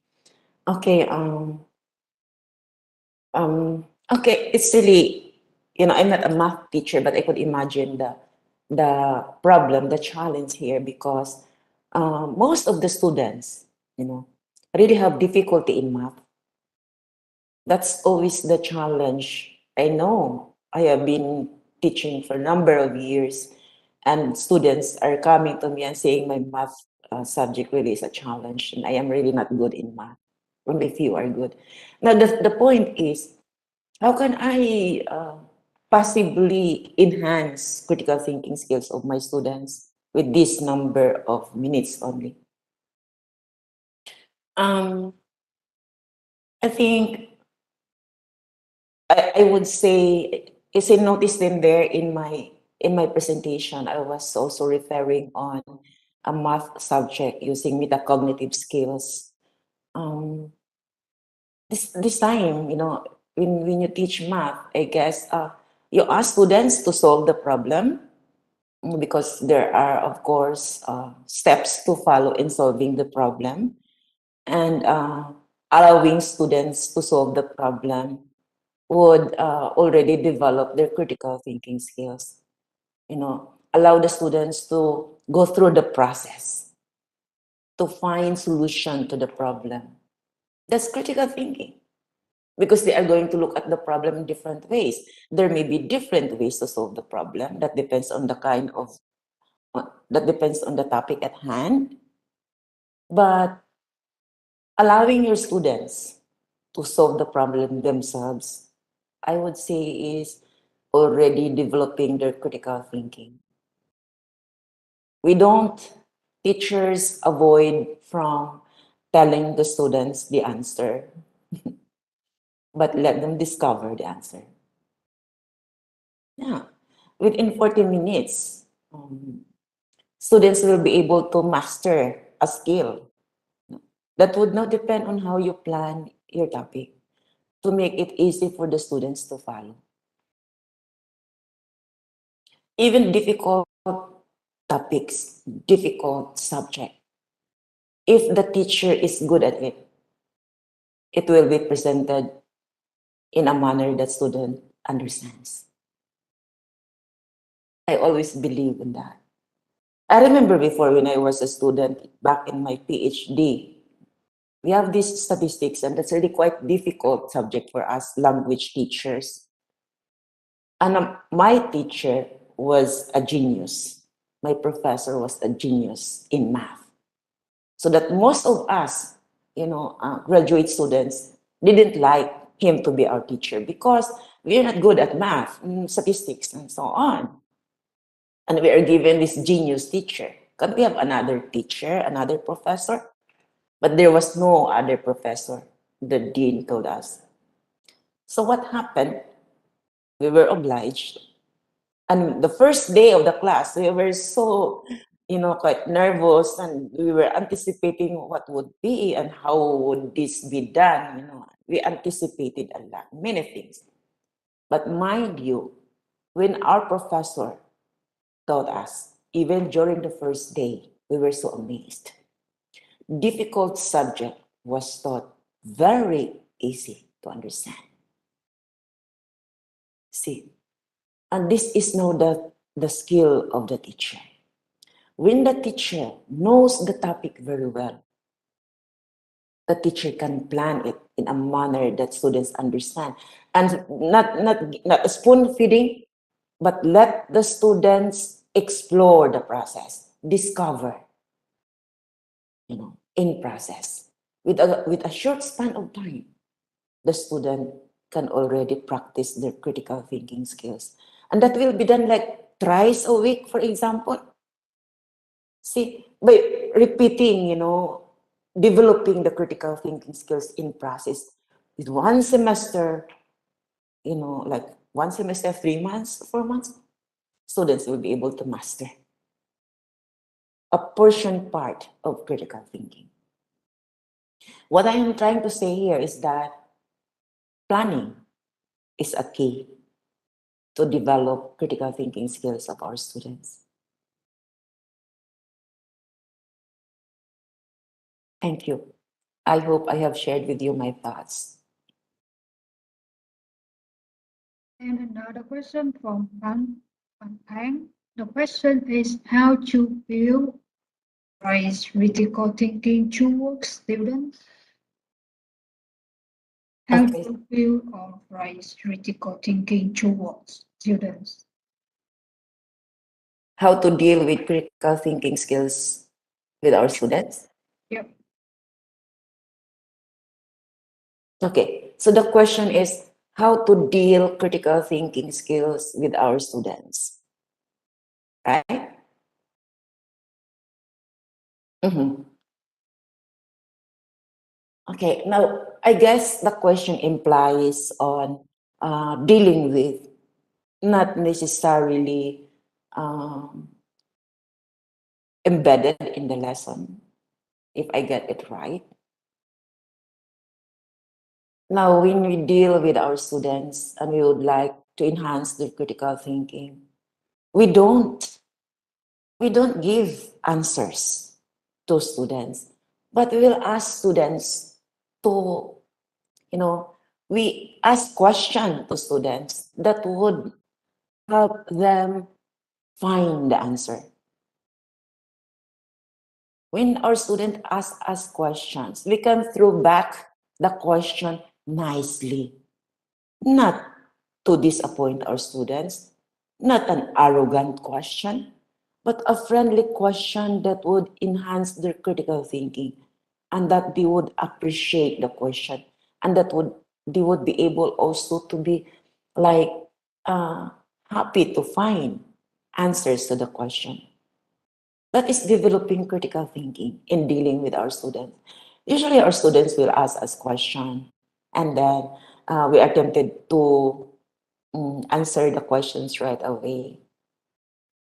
Okay, it's really, I'm not a math teacher, but I could imagine the problem, the challenge here, because most of the students, really have difficulty in math. That's always the challenge. I know I have been teaching for a number of years, and students are coming to me and saying my math subject really is a challenge, and I am really not good in math. Only few are good. Now, the point is, how can I possibly enhance critical thinking skills of my students with this number of minutes only? I think I would say, is it noticed in there in my presentation, I was also referring on a math subject using metacognitive skills. This time, when you teach math, I guess you ask students to solve the problem because there are, of course, steps to follow in solving the problem, and allowing students to solve the problem would already develop their critical thinking skills. Allow the students to go through the process to find solution to the problem. That's critical thinking because they are going to look at the problem in different ways. There may be different ways to solve the problem. That depends on the topic at hand. But allowing your students to solve the problem themselves, I would say, is already developing their critical thinking. Teachers avoid from telling the students the answer, but let them discover the answer. Yeah, within 40 minutes, students will be able to master a skill. That would not depend on how you plan your topic to make it easy for the students to follow. Even difficult topics, difficult subject, if the teacher is good at it, it will be presented in a manner that student understands. I always believe in that. I remember before when I was a student back in my PhD, we have these statistics, and that's really quite difficult subject for us language teachers. And my teacher was a genius. My professor was a genius in math. So that most of us, graduate students, didn't like him to be our teacher because we're not good at math, statistics, and so on. And we are given this genius teacher. Can we have another teacher, another professor? But there was no other professor, the dean told us. So what happened? We were obliged. And the first day of the class, we were so, quite nervous, and we were anticipating what would be and how would this be done. We anticipated a lot, many things. But mind you, when our professor taught us, even during the first day, we were so amazed. Difficult subject was taught very easy to understand. See, and this is now the skill of the teacher. When the teacher knows the topic very well, the teacher can plan it in a manner that students understand. And not spoon feeding, but let the students explore the process, discover, in process. With a short span of time, the student can already practice their critical thinking skills. And that will be done like thrice a week, for example. See, by repeating, developing the critical thinking skills in process with one semester, like 1 semester, 3 months, 4 months, students will be able to master a portion part of critical thinking. What I am trying to say here is that planning is a key to develop critical thinking skills of our students. Thank you. I hope I have shared with you my thoughts. And another question from Van Pang. The question is how to build critical thinking towards students. How Okay. to build or raise critical thinking towards students. How to deal with critical thinking skills with our students? Yep. Okay, so the question is how to deal critical thinking skills with our students, right? Okay, now I guess the question implies on dealing with, not necessarily embedded in the lesson, if I get it right. Now, when we deal with our students and we would like to enhance their critical thinking, we don't give answers to students, but we will ask students to, we ask questions to students that would help them find the answer. When our student asks us questions, we can throw back the question nicely, not to disappoint our students, not an arrogant question, but a friendly question that would enhance their critical thinking and that they would appreciate the question and that they would be able also to be like happy to find answers to the question. That is developing critical thinking in dealing with our students. Usually our students will ask us questions and then we attempted to answer the questions right away.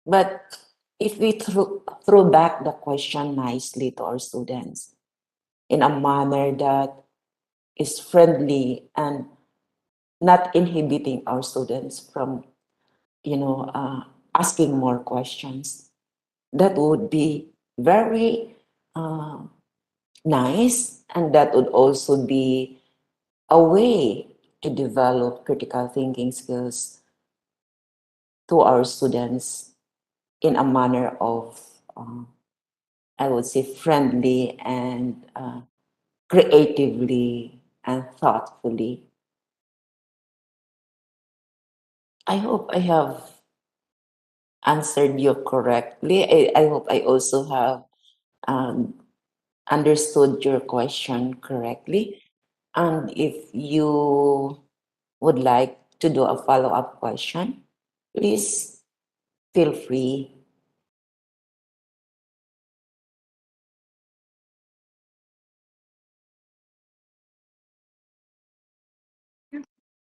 But if we throw back the question nicely to our students in a manner that is friendly and not inhibiting our students from, asking more questions, that would be very nice, and that would also be a way to develop critical thinking skills to our students in a manner of, I would say, friendly and creatively and thoughtfully. I hope I have answered you correctly. I hope I also have um, understood your question correctly. And if you would like to do a follow-up question, please feel free.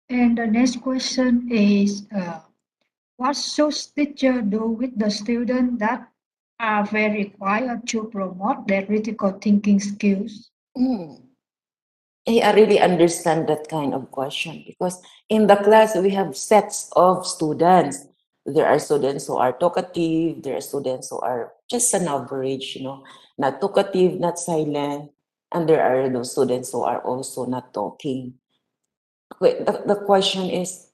And the next question is, what should teacher do with the students that are very quiet to promote their critical thinking skills? I really understand that kind of question because in the class we have sets of students. There are students who are talkative, there are students who are just an average, not talkative, not silent, and there are those students who are also not talking. The question is,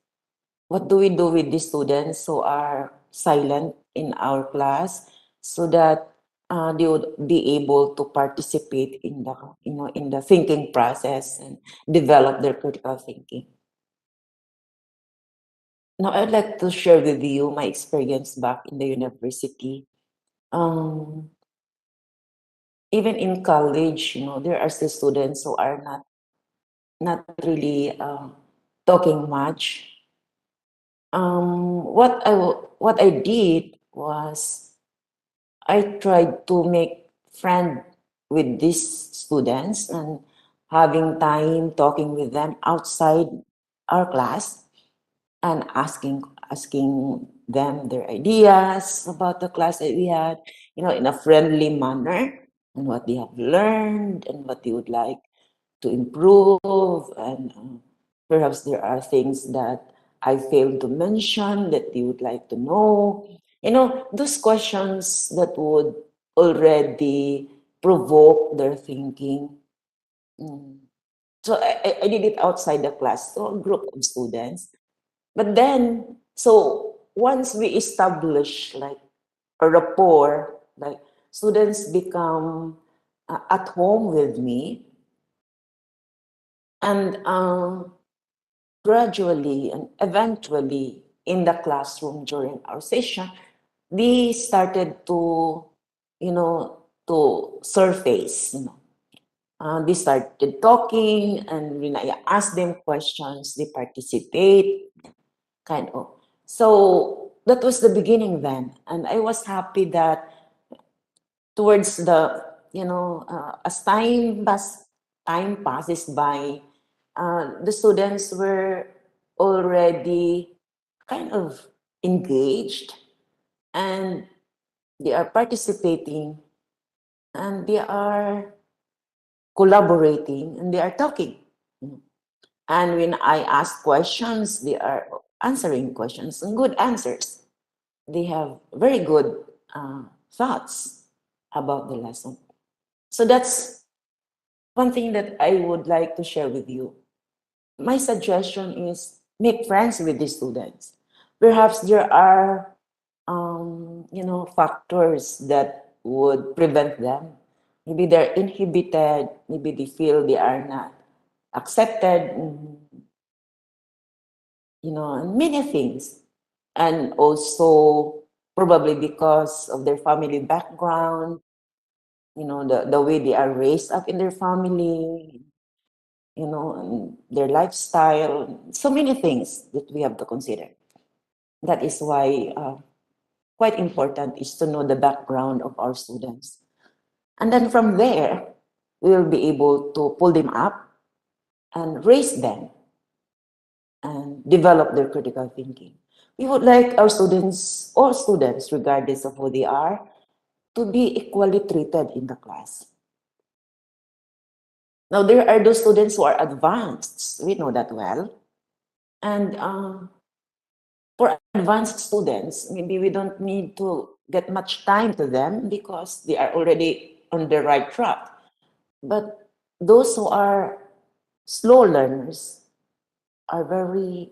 what do we do with the students who are silent in our class so that they would be able to participate in the in the thinking process and develop their critical thinking? Now I'd like to share with you my experience back in the university. um, Even in college, there are still students who are not really talking much. What I did was I tried to make friend with these students and having time talking with them outside our class and asking them their ideas about the class that we had, in a friendly manner, and what they have learned and what they would like to improve, and perhaps there are things that I failed to mention that they would like to know. Those questions that would already provoke their thinking. Mm. So I did it outside the class, so a group of students. But then, so once we establish like a rapport, like students become at home with me, and gradually and eventually in the classroom during our session, they started to, to surface, they started talking, and when I asked them questions, they participate, kind of. So that was the beginning then. And I was happy that towards the, as time passes by, the students were already kind of engaged, and they are participating, and they are collaborating, and they are talking. And when I ask questions, they are answering questions and good answers. They have very good thoughts about the lesson. So that's one thing that I would like to share with you. My suggestion is make friends with the students. Perhaps there are, factors that would prevent them. Maybe they're inhibited. Maybe they feel they are not accepted. And many things. And also probably because of their family background, the way they are raised up in their family, and their lifestyle, so many things that we have to consider. That is why quite important is to know the background of our students. And then from there, we will be able to pull them up and raise them and develop their critical thinking. We would like our students, all students, regardless of who they are, to be equally treated in the class. Now, there are those students who are advanced. We know that well. And for advanced students, maybe we don't need to get much time to them because they are already on the right track. But those who are slow learners are very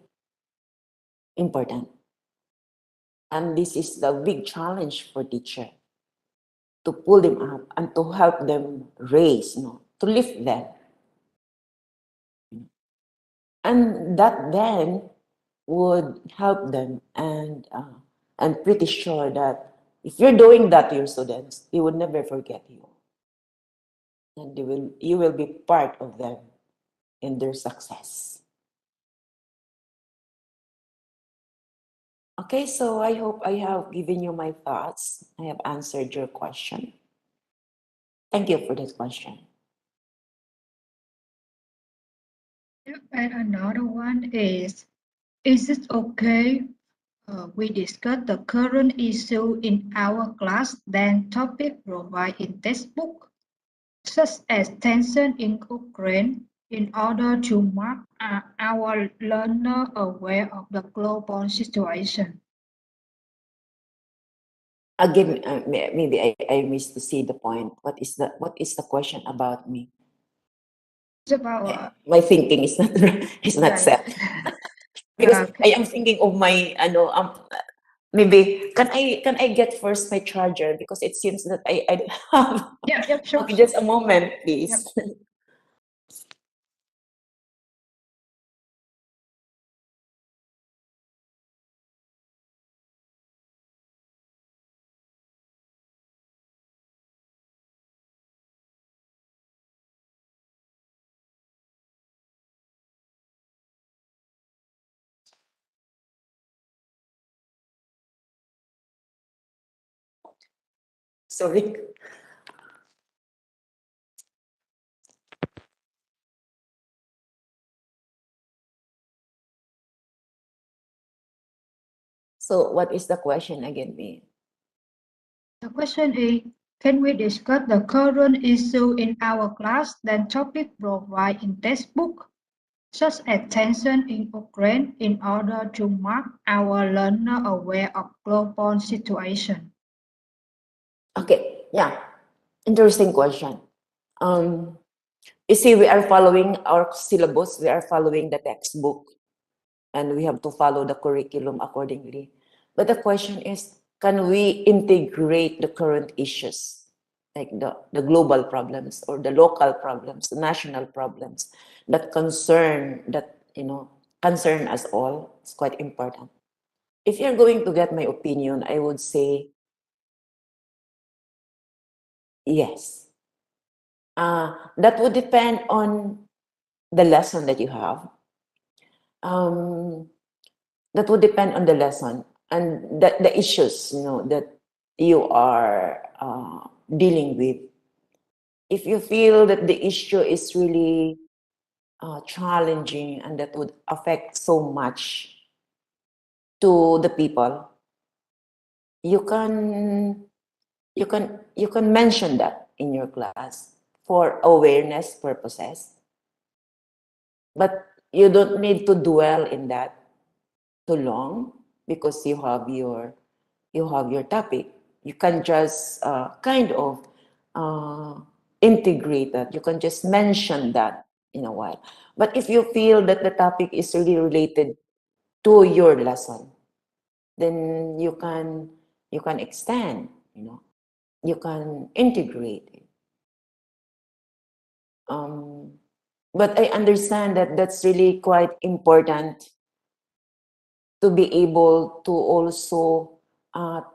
important. And this is the big challenge for teacher, to pull them up and to help them raise, to lift them. And that then would help them, and I'm pretty sure that if you're doing that to your students, they would never forget you. And you will be part of them in their success. Okay, so I hope I have given you my thoughts. I have answered your question. Thank you for this question. And another one is it okay we discuss the current issue in our class than topic provided in textbook, such as tension in Ukraine, in order to make our learner aware of the global situation? Again, maybe I missed to see the point. What is the question about me? It's about My thinking is not yeah, set. yeah. Because Okay. I am thinking of my maybe can I get first my charger, because it seems that I don't have. Yeah, sure. Okay, just a moment, please. Sorry. So what is the question again, me? The question is, can we discuss the current issue in our class than topic provided in textbook, such as tension in Ukraine, in order to make our learner aware of global situation? Okay, yeah, interesting question. You see, we are following our syllabus. We are following the textbook, and we have to follow the curriculum accordingly. But the question is, can we integrate the current issues, like the global problems or the local problems, the national problems that concern us all? It's quite important. If you're going to get my opinion, I would say yes. That would depend on the lesson that you have. That would depend on the lesson and the issues, that you are dealing with. If you feel that the issue is really challenging and that would affect so much to the people, you can mention that in your class for awareness purposes, but you don't need to dwell in that too long because you have your topic. You can just kind of integrate that. You can just mention that in a while. But if you feel that the topic is really related to your lesson, then you can extend, you can integrate it. But I understand that that's really quite important to be able to also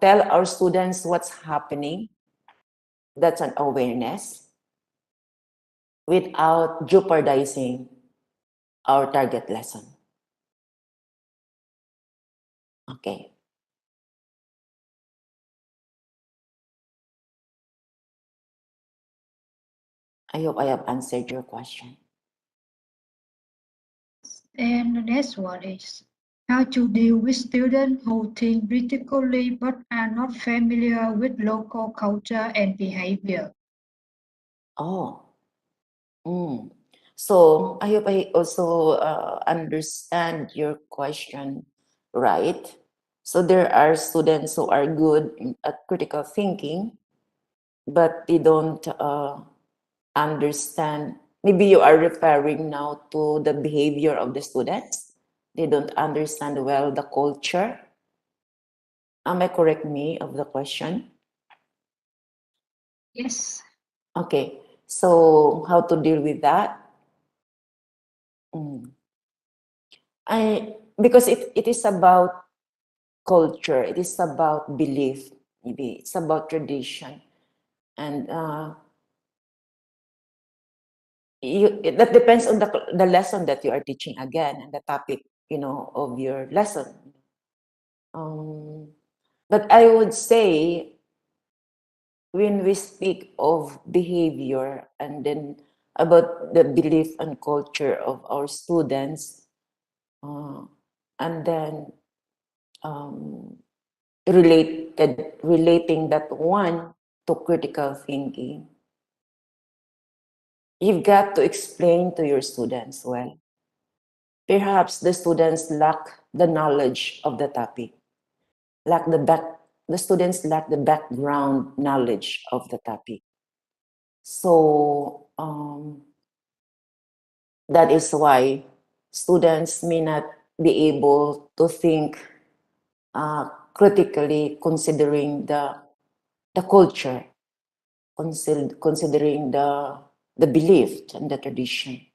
tell our students what's happening. That's an awareness without jeopardizing our target lesson. Okay. I hope I have answered your question. And the next one is how to deal with students who think critically but are not familiar with local culture and behavior. Oh. So I hope I also understand your question right. So there are students who are good at critical thinking, but they don't understand. Maybe you are referring now to the behavior of the students. They don't understand well the culture. Am I correct me of the question? Yes. Okay. So how to deal with that? Because it is about culture, it is about belief, maybe it's about tradition, and that depends on the lesson that you are teaching again and the topic, of your lesson. But I would say when we speak of behavior and then about the belief and culture of our students, and then relating that one to critical thinking, you've got to explain to your students well. Perhaps the students lack the knowledge of the topic, the students lack the background knowledge of the topic. So that is why students may not be able to think critically, considering the culture, considering the belief and the tradition.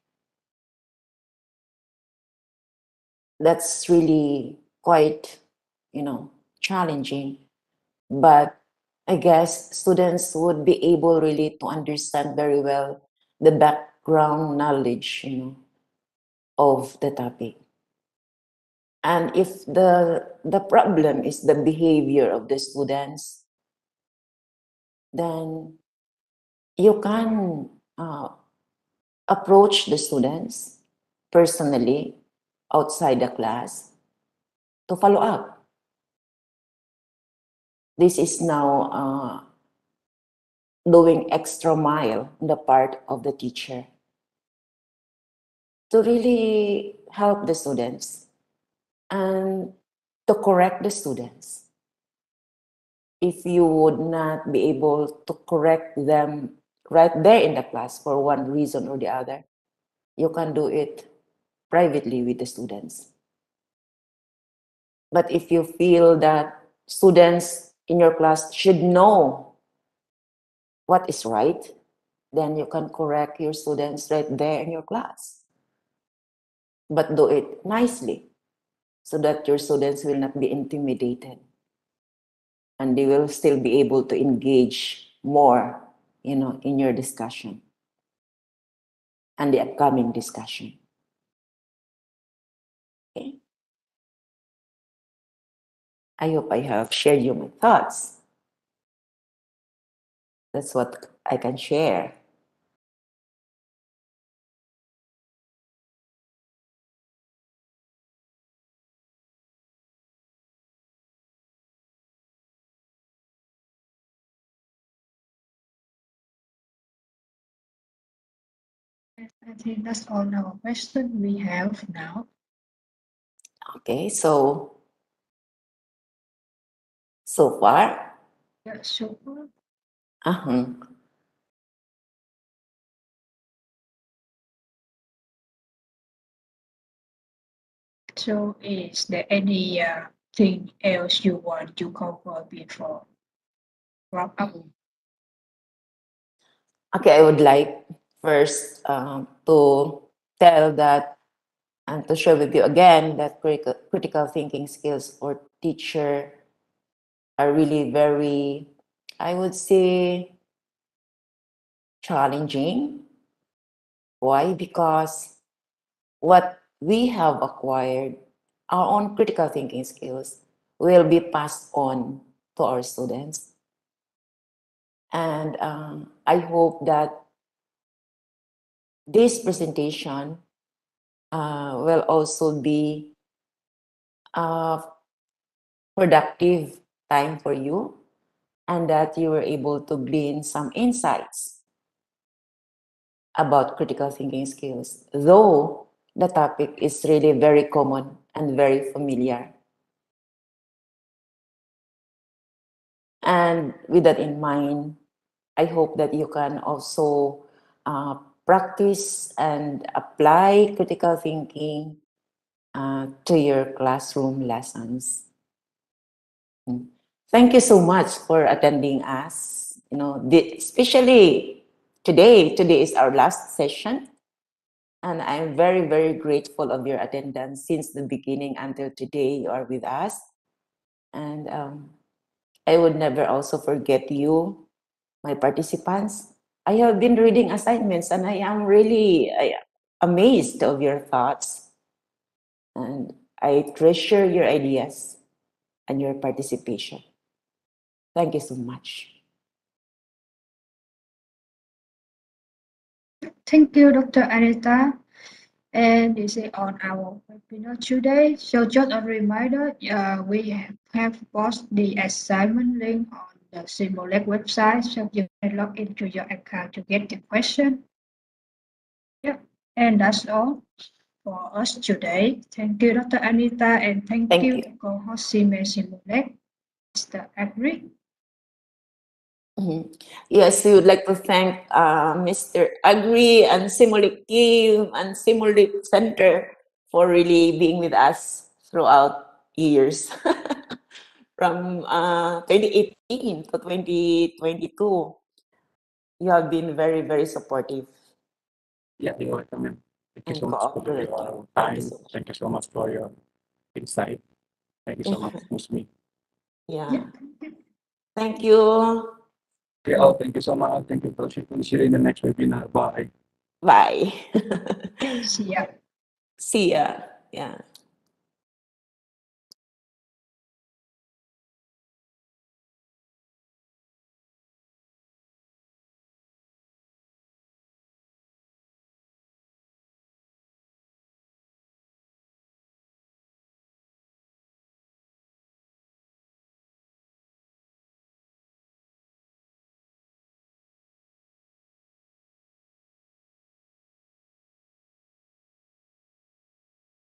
That's really quite, challenging. But I guess students would be able really to understand very well the background knowledge, of the topic. And if the problem is the behavior of the students, then you can approach the students personally outside the class to follow up. This is now doing extra mile on the part of the teacher to really help the students and to correct the students. If you would not be able to correct them right there in the class for one reason or the other, you can do it privately with the students. But if you feel that students in your class should know what is right, then you can correct your students right there in your class. But do it nicely so that your students will not be intimidated and they will still be able to engage more, in your discussion and the upcoming discussion. Okay. I hope I have shared you my thoughts. That's what I can share. I think that's all our questions we have now. Okay, so far, Yeah, so uh-huh. so is there any thing else you want to cover before wrap up? Okay, I would like first to tell that and to share with you again that critical thinking skills for teacher are really very, I would say, challenging. Why? Because what we have acquired, our own critical thinking skills, will be passed on to our students. And I hope that this presentation will also be a productive time for you and that you were able to glean some insights about critical thinking skills, though the topic is really very common and very familiar. And with that in mind, I hope that you can also practice and apply critical thinking to your classroom lessons. Thank you so much for attending us. You know, especially today. Today is our last session, and I'm very, very grateful of your attendance since the beginning until today. You are with us, and I would never also forget you, my participants. I have been reading assignments, and I am really amazed of your thoughts, and I treasure your ideas and your participation. Thank you so much. Thank you, Dr. Anita. And this is on our webinar today. So just a reminder, we have posted the assignment link on the Simulate website, so you can log into your account to get the question. Yeah, and that's all for us today. Thank you, Dr. Anita, and thank Thank you, you. co-host Simulate, Mr. Agri. Yes, we would like to thank Mr. Agri and Simulic team and Simulic Center for really being with us throughout years. From 2018 to 2022, you have been very, very supportive Yeah, you're welcome, ma'am. Thank you and so much for cooperative. your Thank you time. so much. Thank you so much for your insight. Thank you so much, Miss Me. Yeah. Yeah, Thank you. Okay, oh, thank you so much. Thank you for sharing. See you in the next webinar. Bye. Bye. see ya. See ya. Yeah.